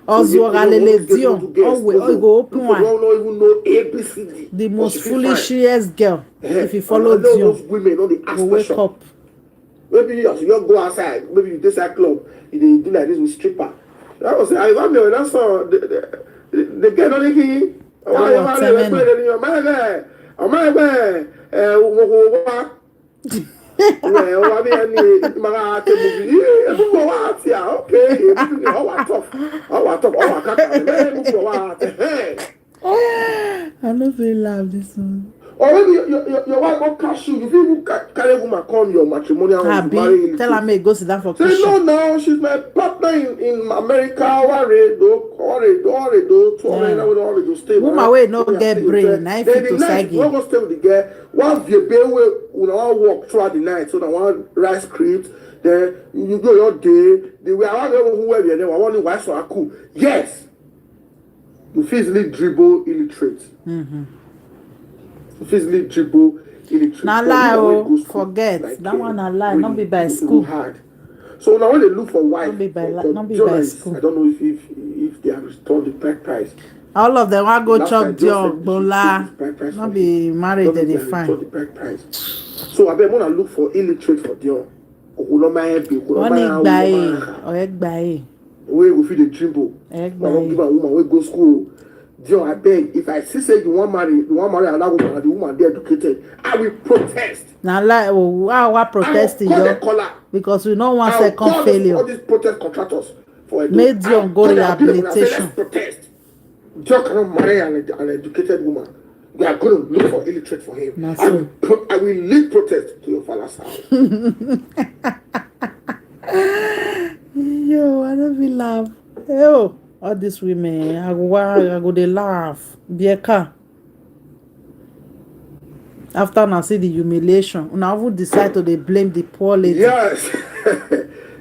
Speaker 1: Ozuoralele Dion. He go open eye.
Speaker 2: Don't even know ABCD.
Speaker 1: The most foolishest girl. If you follow Dion,
Speaker 2: those women, all the
Speaker 1: you wake up.
Speaker 2: Maybe as you go outside, maybe you decide club, you do like this with stripper. That was I remember when I saw the girl only he
Speaker 1: I don't feel love this one.
Speaker 2: Or maybe your wife won't cash you. If you carry a woman come your matrimonial house, marry
Speaker 1: tell her me go sit down for
Speaker 2: say no, no, she's my partner in America.
Speaker 1: Woman wey no get brain, na fit to sag
Speaker 2: you. Go stay with the girl. Once the baby will all walk throughout the night, so that one write script. Then you go your day. The way I want who wear there. I want the wife so cool. Yes, you physically dribble illiterate. Physically dribble illiterate.
Speaker 1: Na lie, oh, forget like that one. Na lie, not be by school.
Speaker 2: Hard. So now when they look for wife,
Speaker 1: not be by school.
Speaker 2: I don't know if they have restored the bride price.
Speaker 1: All of them want go chop job, bola. Not be married, then they fine.
Speaker 2: The bride price. So I bet wanna look for illiterate for Dion. Where we feel the dribble. I don't give a woman we go school. Dion, I beg, if I see say you want marry another woman and the woman they educated, I will protest.
Speaker 1: Now like why protesting because we don't want second failure.
Speaker 2: All these protest contractors for
Speaker 1: made Dion go rehabilitation.
Speaker 2: Let's protest. Dion cannot marry an educated woman. We are going to look for illiterate for him. I will lead protest to your father's house.
Speaker 1: Yo, I don't feel laugh. Yo. All these women, I go they laugh. Bieka. After I see the humiliation, now I would decide to they blame the poor lady.
Speaker 2: Yes.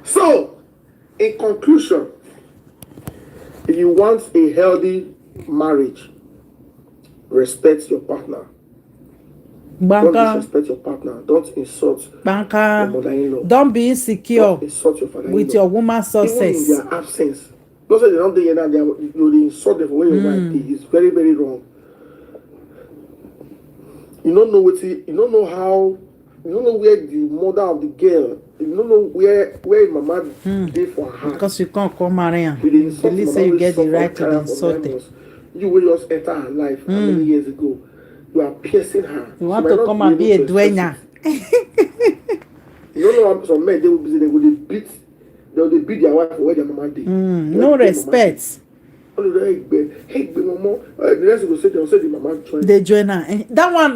Speaker 2: So, in conclusion, if you want a healthy marriage, respect your partner.
Speaker 1: Banka.
Speaker 2: Don't disrespect your partner. Don't insult
Speaker 1: Banka.
Speaker 2: your mother-in-law.
Speaker 1: Don't be insecure.
Speaker 2: Don't insult your father-in-law.
Speaker 1: With your woman's success.
Speaker 2: Even in their absence. Don't say they don't do that. You insult them for when your wife did. It's very, very wrong. You don't know what. You don't know how. You don't know where the mother of the girl. You don't know where mama did for her.
Speaker 1: Because you can't come around.
Speaker 2: You
Speaker 1: didn't say you get the right to be insulted.
Speaker 2: You will just enter her life how many years ago. You are piercing her.
Speaker 1: You want to come and be a dueña.
Speaker 2: You don't know some men they will beat. They beat their wife for where their mama did.
Speaker 1: No respect.
Speaker 2: The rest will say they'll say the mama join.
Speaker 1: They join her. That one,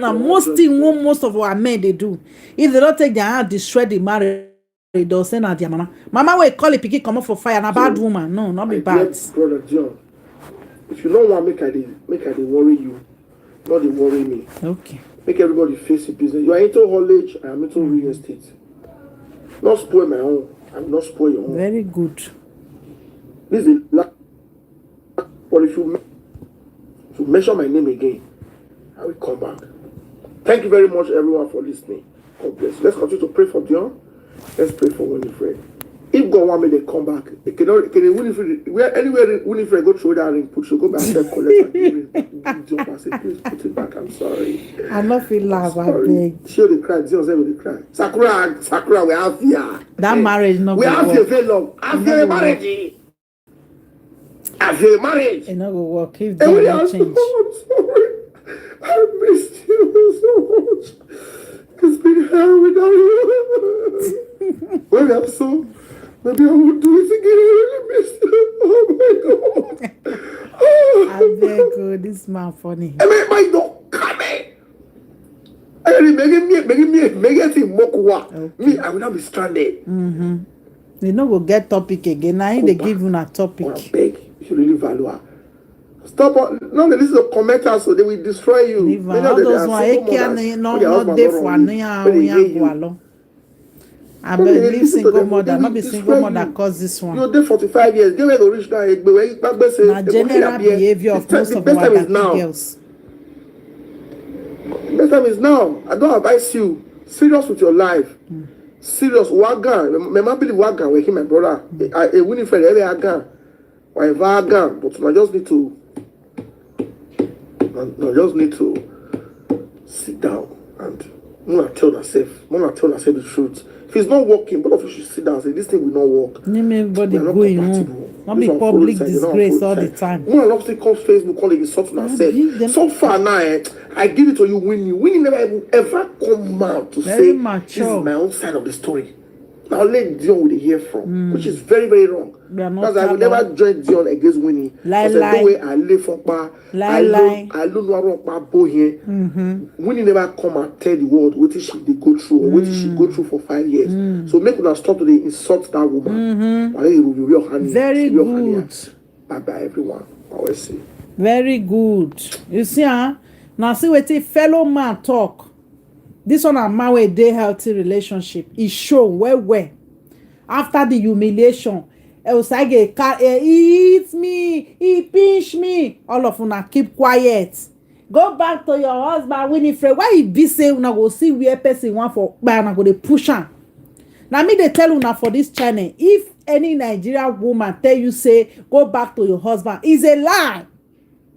Speaker 1: most of our men they do. If they don't take their hand, destroy the marriage, they'll send out their mama. Mama will call it picky come up for fire. And a bad woman. No, not be bad.
Speaker 2: Brother John, if you don't want make I worry you, not they worry me.
Speaker 1: Okay.
Speaker 2: Make everybody face the business. You are into haulage, I am into real estate. Not spoil my own. I will not spoil your own.
Speaker 1: Very good.
Speaker 2: This is but if you mention my name again, I will come back. Thank you very much, everyone, for listening. God bless. Let's continue to pray for Dion. Let's pray for Winifred. If God want me to come back, Winifred, anywhere Winifred go through that ring, she'll go back and collect and say, please put it back. I'm sorry.
Speaker 1: I not feel love. I beg.
Speaker 2: She'll they cry. Dion said will cry. Sakura, we have here.
Speaker 1: That marriage not.
Speaker 2: We have here very long. After marriage. After marriage.
Speaker 1: It not go work. If they don't change.
Speaker 2: I'm sorry. I missed you so much. It's been hell without you. Well, I'm so. Maybe I will do it again. I really missed you. Oh my God. I
Speaker 1: beg you, this man funny.
Speaker 2: I mean, my dog coming. I me, I will not be stranded.
Speaker 1: They no go get topic again. Now they give you a topic.
Speaker 2: I beg, you should really value her. Stop. No, they listen to commenters, so they will destroy you.
Speaker 1: Leave all those ones. Not there for no. I believe single mother, not be single mother cause this one.
Speaker 2: You're there 45 years. They will reach now.
Speaker 1: Na general behavior of most of our girls.
Speaker 2: Best time is now. I don't advise you. Serious with your life. Serious. Wagan. Remember, believe Wagan. Where he my brother. A Winifred every Wagan. Why Wagan? But I just need to. I just need to sit down and not tell myself the truth. If it's not working, both of you should sit down and say this thing will not work.
Speaker 1: Name everybody going home. Not be public disgrace all the time.
Speaker 2: When an obstacle comes Facebook, calling it something I said. So far now, I give it to you, Winnie. Winnie never ever come out to say this is my own side of the story. Now let Dion with hear from, which is very, very wrong. Because I will never join Dion against Winnie. Because the way I live from I don't know what boy here. Winnie never come and tell the world what she they go through or what she go through for 5 years. So make una stop to the insult that woman.
Speaker 1: Very good.
Speaker 2: Bye bye everyone. I always say.
Speaker 1: Very good. You see, now see what a fellow man talk. This one and man with a healthy relationship is shown where after the humiliation, Osagie he hits me, he pinch me. All of una keep quiet. Go back to your husband, Winifred. Why you be say una go see where person want for buy una go dey push am? Now me they tell una for this channel, if any Nigerian woman tell you say go back to your husband, is a lie.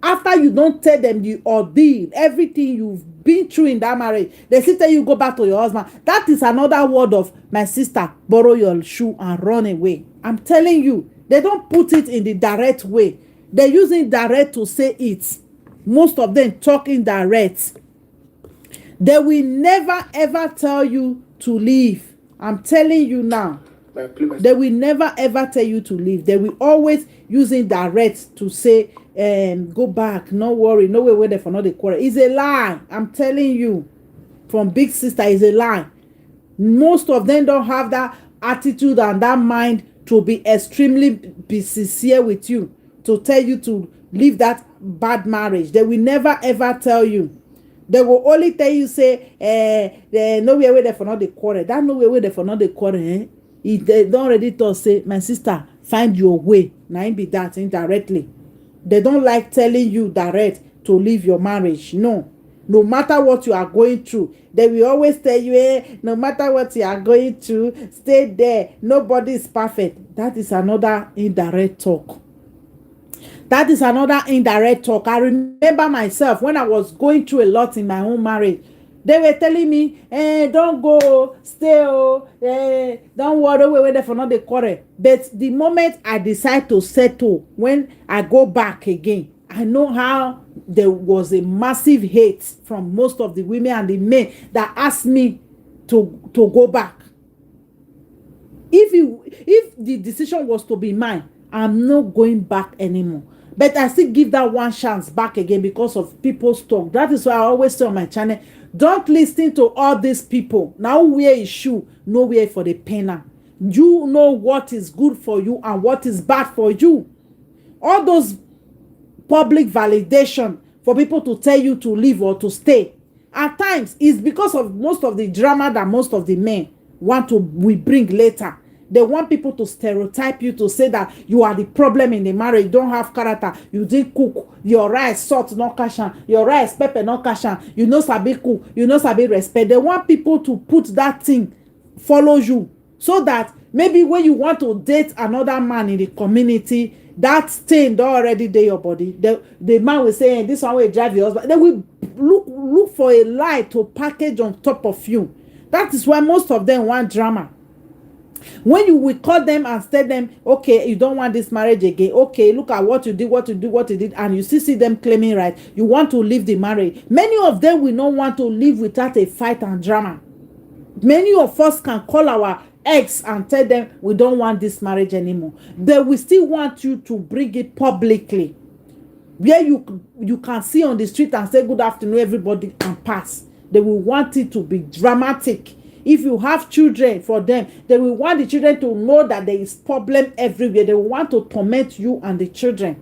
Speaker 1: After you don't tell them the ordeal, everything you've been through in that marriage, they still tell you go back to your husband. That is another word of my sister, borrow your shoe and run away. I'm telling you, they don't put it in the direct way. They're using direct to say it. Most of them talk indirect. They will never ever tell you to leave. I'm telling you now. They will never ever tell you to leave. They will always using direct to say, go back, no worry, no way wait for another quarter. It's a lie. I'm telling you, from big sister, is a lie. Most of them don't have that attitude and that mind to be extremely be sincere with you, to tell you to leave that bad marriage. They will never ever tell you. They will only tell you say, no way wait for another quarter. That no way wait for another quarter. If they don't already talk, say, my sister, find your way. Now it be that indirectly. They don't like telling you direct to leave your marriage. No matter what you are going through, they will always tell you, no matter what you are going through, stay there. Nobody is perfect. That is another indirect talk. That is another indirect talk. I remember myself when I was going through a lot in my own marriage. They were telling me, don't go, stay, don't worry, wait for another quarter. But the moment I decide to settle, when I go back again, I know how there was a massive hate from most of the women and the men that asked me to go back. If the decision was to be mine, I'm not going back anymore. But I still give that one chance back again because of people's talk. That is why I always say on my channel, don't listen to all these people. Now wear a shoe, nowhere for the penner. You know what is good for you and what is bad for you. All those public validation for people to tell you to leave or to stay, at times is because of most of the drama that most of the men we bring later. They want people to stereotype you, to say that you are the problem in the marriage. You don't have character. You didn't cook. Your rice salt not kashan. Your rice pepper not kashan. You know sabi cook. You know sabi respect. They want people to put that thing follow you, so that maybe when you want to date another man in the community, that thing don't already dey your body. The man will say, this one will drive your husband. They will look for a lie to package on top of you. That is why most of them want drama. When you will call them and tell them, okay, you don't want this marriage again. Okay, look at what you did, and you still see them claiming right. You want to leave the marriage. Many of them will not want to live without a fight and drama. Many of us can call our ex and tell them we don't want this marriage anymore. They will still want you to bring it publicly, where you can see on the street and say good afternoon everybody and pass. They will want it to be dramatic. If you have children for them, they will want the children to know that there is problem everywhere. They will want to torment you and the children.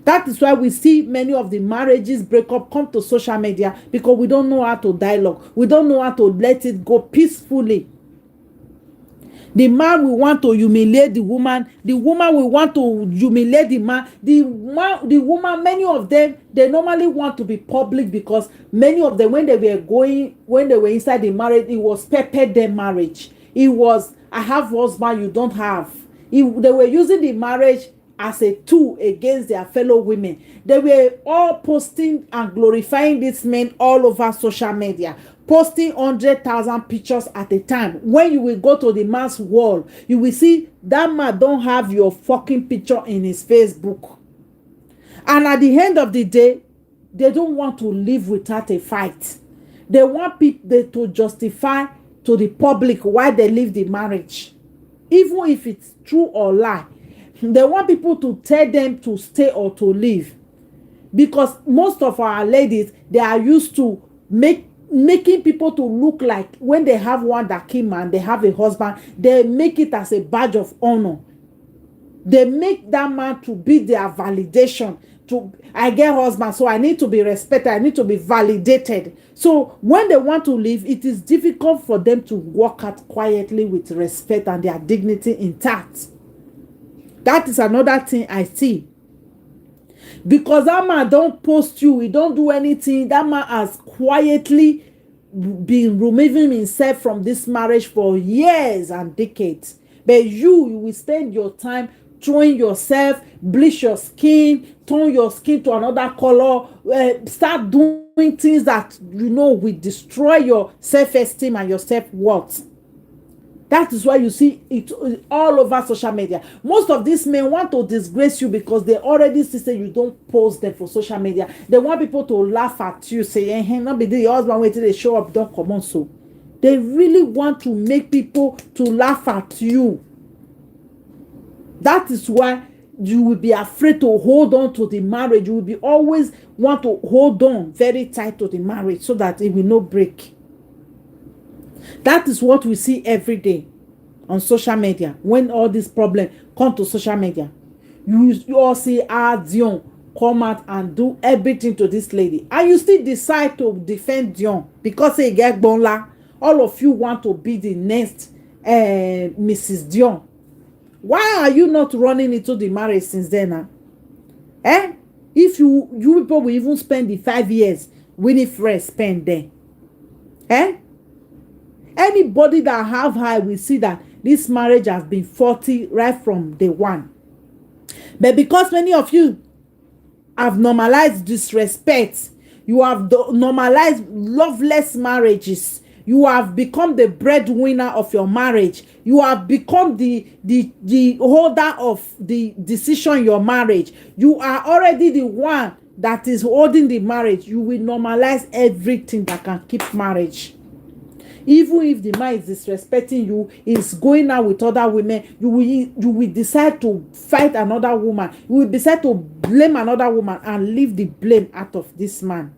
Speaker 1: That is why we see many of the marriages break up come to social media, because we don't know how to dialogue. We don't know how to let it go peacefully. The man will want to humiliate the woman. The woman will want to humiliate the man. The woman, many of them, they normally want to be public, because many of them, when they were inside the marriage, it was pepper them marriage. It was, I have husband, you don't have. They were using the marriage as a tool against their fellow women. They were all posting and glorifying these men all over social media, posting 100,000 pictures at a time. When you will go to the man's wall, you will see that man don't have your fucking picture in his Facebook. And at the end of the day, they don't want to live without a fight. They want people to justify to the public why they leave the marriage, even if it's true or lie. They want people to tell them to stay or to leave, because most of our ladies, they are used to making people to look like when they have one that came and they have a husband, they make it as a badge of honor. They make that man to be their validation. I get husband, so I need to be respected, I need to be validated. So when they want to leave, it is difficult for them to walk out quietly with respect and their dignity intact. That is another thing I see. Because that man don't post you, he don't do anything. That man has quietly been removing himself from this marriage for years and decades. But you will spend your time throwing yourself, bleach your skin, turn your skin to another color, start doing things that will destroy your self-esteem and your self-worth. That is why you see it all over social media. Most of these men want to disgrace you because they already say you don't post them for social media. They want people to laugh at you, say, not be the husband waiting to show up, don't come on. So they really want to make people to laugh at you. That is why you will be afraid to hold on to the marriage. You will be always want to hold on very tight to the marriage so that it will not break. That is what we see every day on social media. When all these problems come to social media, you all see Dion come out and do everything to this lady, and you still decide to defend Dion because he get bonla. All of you want to be the next Mrs. Dion. Why are you not running into the marriage since then? If you people will even spend the 5 years Winifred spend there. Anybody that have high will see that this marriage has been faulty right from day one. But because many of you have normalized disrespect, you have normalized loveless marriages, you have become the breadwinner of your marriage, you have become the holder of the decision in your marriage, you are already the one that is holding the marriage. You will normalize everything that can keep marriage. Even if the man is disrespecting you, is going out with other women, you will decide to fight another woman. You will decide to blame another woman and leave the blame out of this man.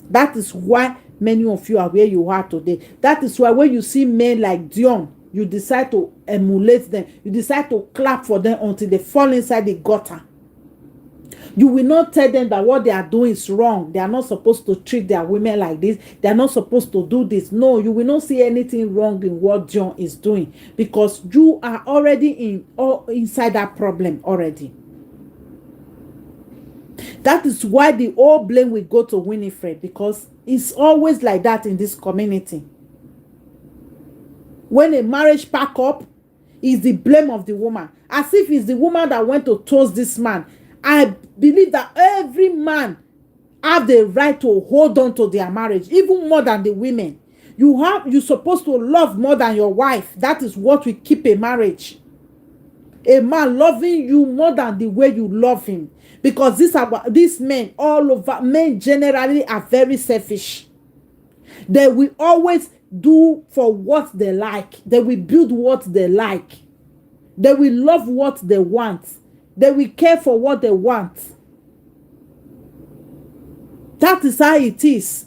Speaker 1: That is why many of you are where you are today. That is why when you see men like Dion, you decide to emulate them. You decide to clap for them until they fall inside the gutter. You will not tell them that what they are doing is wrong. They are not supposed to treat their women like this. They are not supposed to do this. No, you will not see anything wrong in what Dion is doing, because you are already inside that problem already. That is why the whole blame will go to Winifred, because it's always like that in this community. When a marriage pack up, it's the blame of the woman, as if it's the woman that went to toast this man. I believe that every man have the right to hold on to their marriage, even more than the women. You're supposed to love more than your wife. That is what will keep a marriage. A man loving you more than the way you love him. Because these men, all over, men generally are very selfish. They will always do for what they like. They will build what they like. They will love what they want. They will care for what they want. That is how it is.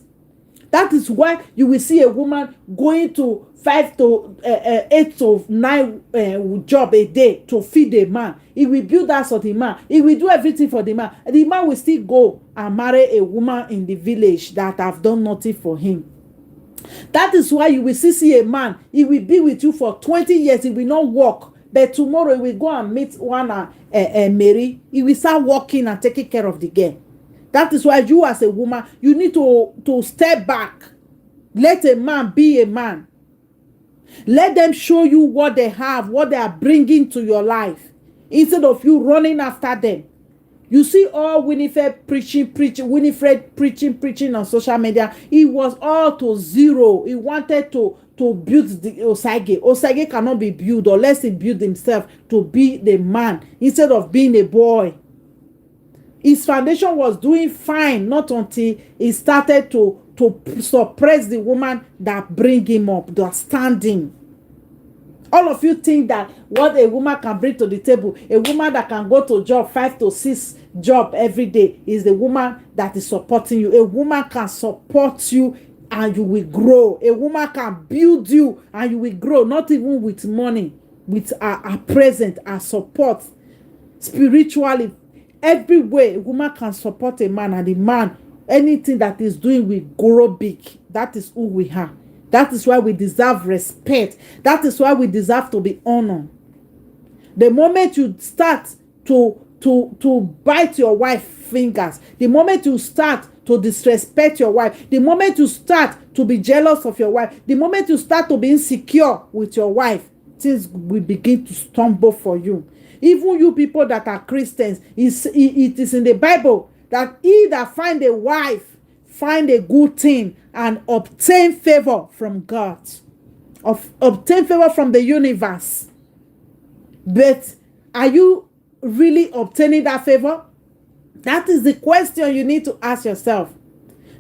Speaker 1: That is why you will see a woman going to 5 to 8 to 9 job a day to feed a man. He will build that for the man. He will do everything for the man. The man will still go and marry a woman in the village that have done nothing for him. That is why you will see a man. He will be with you for 20 years. He will not work. But tomorrow he will go and meet one Mary. He will start working and taking care of the girl. That is why you as a woman, you need to step back. Let a man be a man. Let them show you what they have, what they are bringing to your life. instead of you running after them. You see all Winifred preaching on social media. It was all to zero. He wanted to build the Osagie. Osagie cannot be built unless he build himself to be the man instead of being a boy. His foundation was doing fine, not until he started to suppress the woman that bring him up, that stand him. All of you think that what a woman can bring to the table, a woman that can go to job 5 to 6 job every day, is the woman that is supporting you. A woman can support you and you will grow. A woman can build you and you will grow, not even with money, with her presence, her support, spiritually. Every way a woman can support a man, and the man, anything that is doing will grow big. That is who we are. That is why we deserve respect. That is why we deserve to be honored. The moment you start to bite your wife's fingers, the moment you start to disrespect your wife, the moment you start to be jealous of your wife, the moment you start to be insecure with your wife, things will begin to stumble for you. Even you people that are Christians, it is in the Bible that he that find a wife find a good thing and obtain favor from God, obtain favor from the universe. But are you really obtaining that favor? That is the question you need to ask yourself.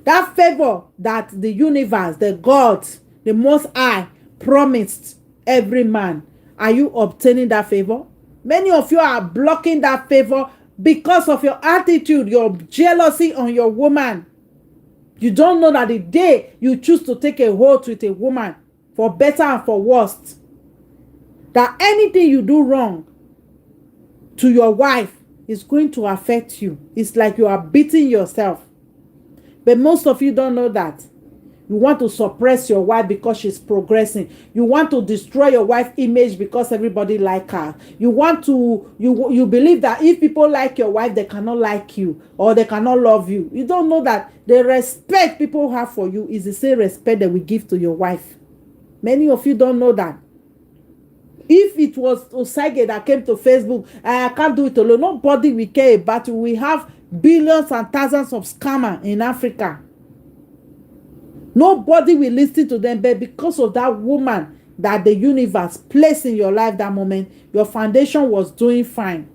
Speaker 1: That favor that the universe, the God, the Most High promised every man, are you obtaining that favor? Many of you are blocking that favor because of your attitude, your jealousy on your woman. You don't know that the day you choose to take a hold with a woman, for better and for worse, that anything you do wrong to your wife is going to affect you. It's like you are beating yourself. But most of you don't know that. You want to suppress your wife because she's progressing. You want to destroy your wife's image because everybody like her. You want to, you believe that if people like your wife, they cannot like you or they cannot love you. You don't know that the respect people have for you is the same respect that we give to your wife. Many of you don't know that. If it was Osagie that came to Facebook, I can't do it alone, nobody will care about you. We have billions and thousands of scammers in Africa. Nobody will listen to them, but because of that woman that the universe placed in your life that moment, your foundation was doing fine.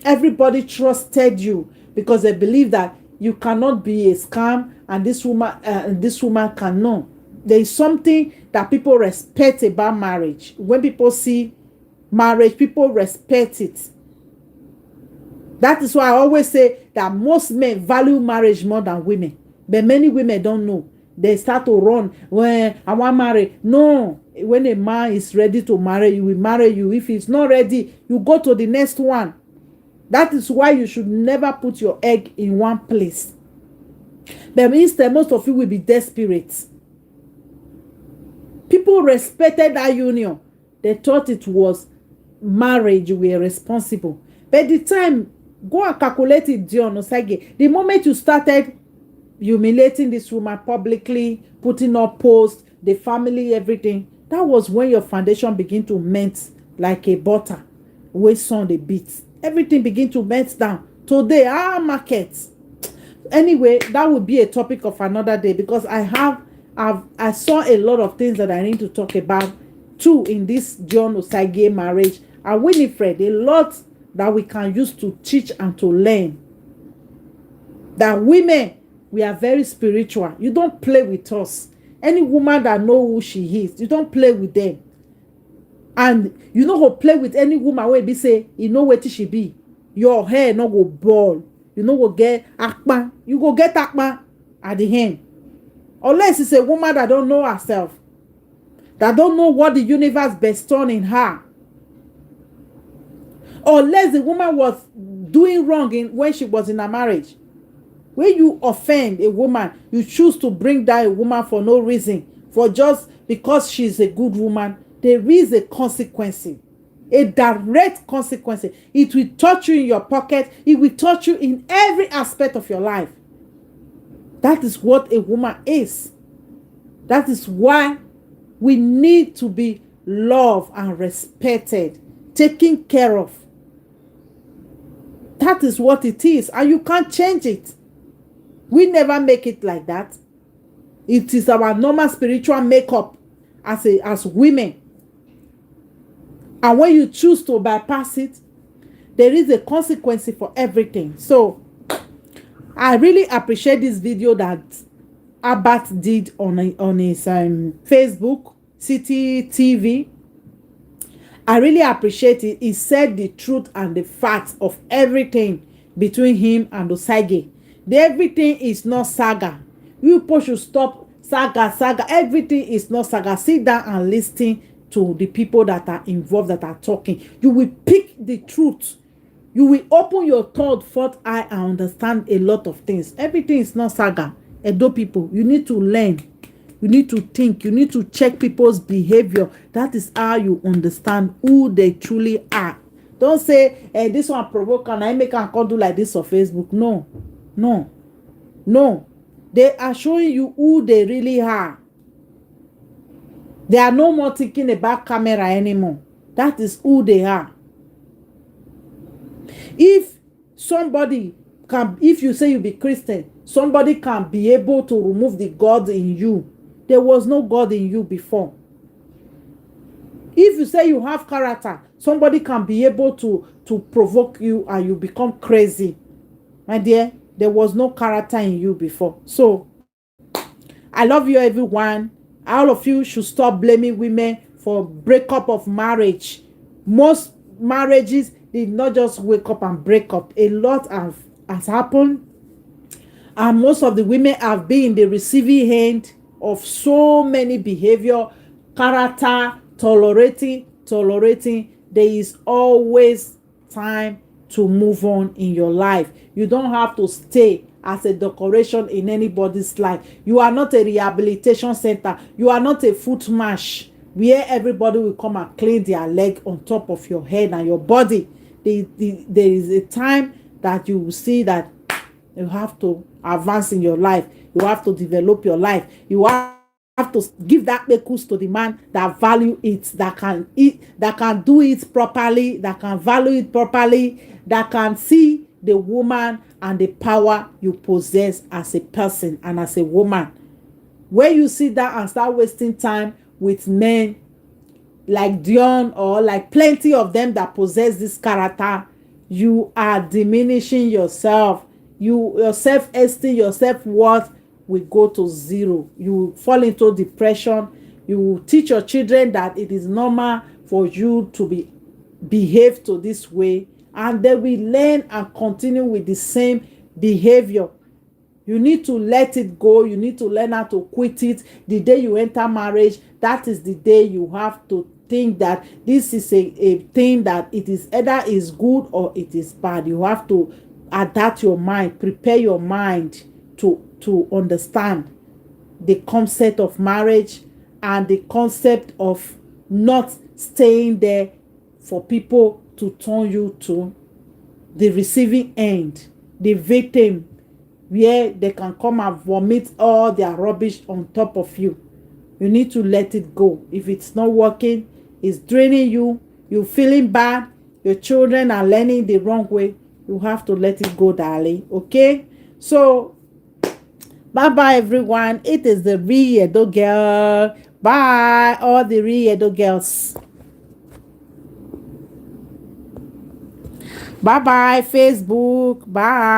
Speaker 1: Everybody trusted you because they believe that you cannot be a scam, and this woman cannot. There is something that people respect about marriage. When people see marriage, people respect it. That is why I always say that most men value marriage more than women, but many women don't know. They start to run when I want to marry. No, when a man is ready to marry, he will marry you. If he's not ready, you go to the next one. That is why you should never put your egg in one place. But instead, most of you will be desperate. People respected that union. They thought it was marriage, you were responsible. But the time, go and calculate it, Dion Osagie. The moment you started humiliating this woman publicly, putting up posts, the family, everything, that was when your foundation began to melt like a butter. We saw the beat. Everything began to melt down. Today, our market. Anyway, that would be a topic of another day because I saw a lot of things that I need to talk about too in this Dion Osagie marriage and Winifred. A lot that we can use to teach and to learn. That women, we are very spiritual. You don't play with us. Any woman that know who she is, you don't play with them. And you know how play with any woman where be say, you know what she be. Your hair no go bald. You know go get akma. You go get akma at the end. Unless it's a woman that don't know herself. That don't know what the universe bestowed in her. Unless the woman was doing wrong when she was in a marriage. When you offend a woman, you choose to bring down a woman for no reason, for just because she's a good woman, there is a consequence, a direct consequence. It will touch you in your pocket. It will touch you in every aspect of your life. That is what a woman is. That is why we need to be loved and respected, taken care of. That is what it is, and you can't change it. We never make it like that. It is our normal spiritual makeup as women. And when you choose to bypass it, there is a consequence for everything. So I really appreciate this video that Abat did on his Facebook, City TV. I really appreciate it. He said the truth and the facts of everything between him and Osagie. Everything is not saga. You people should stop saga. Everything is not saga. Sit down and listen to the people that are involved, that are talking. You will pick the truth. You will open your third, fourth eye and understand a lot of things. Everything is not saga. Edo people, you need to learn. You need to think. You need to check people's behavior. That is how you understand who they truly are. Don't say, hey, this one provoke and I make and can't do like this on Facebook. No. They are showing you who they really are. They are no more thinking about camera anymore. That is who they are. If you say you be Christian, somebody can be able to remove the God in you. There was no God in you before. If you say you have character, somebody can be able to provoke you and you become crazy. My dear, there was no character in you before. So, I love you, everyone. All of you should stop blaming women for breakup of marriage. Most marriages did not just wake up and break up. A lot has happened. And most of the women have been in the receiving end of so many behavior, character, tolerating. There is always time to move on in your life. You don't have to stay as a decoration in anybody's life. You are not a rehabilitation center. You are not a foot mash where everybody will come and clean their leg on top of your head and your body. There is a time that you will see that you have to advance in your life. You have to develop your life. You have to give that mekus to the man that value it, that can do it properly, that can value it properly, that can see the woman and the power you possess as a person and as a woman. When you sit down and start wasting time with men like Dion or like plenty of them that possess this character, you are diminishing yourself. Your self-esteem, your self-worth will go to zero. You will fall into depression. You will teach your children that it is normal for you to behave to this way, and they will learn and continue with the same behavior. You need to let it go. You need to learn how to quit it. The day you enter marriage, that is the day you have to think that this is a thing that it is either is good or it is bad. You have to adapt your mind, prepare your mind to understand the concept of marriage and the concept of not staying there for people to turn you to the receiving end, the victim, where they can come and vomit all their rubbish on top of you. You need to let it go. If it's not working, it's draining you, you're feeling bad, your children are learning the wrong way, you have to let it go, darling. Okay? So, bye-bye, everyone. It is the Realest girl. Bye, all the Realest girls. Bye-bye, Facebook. Bye.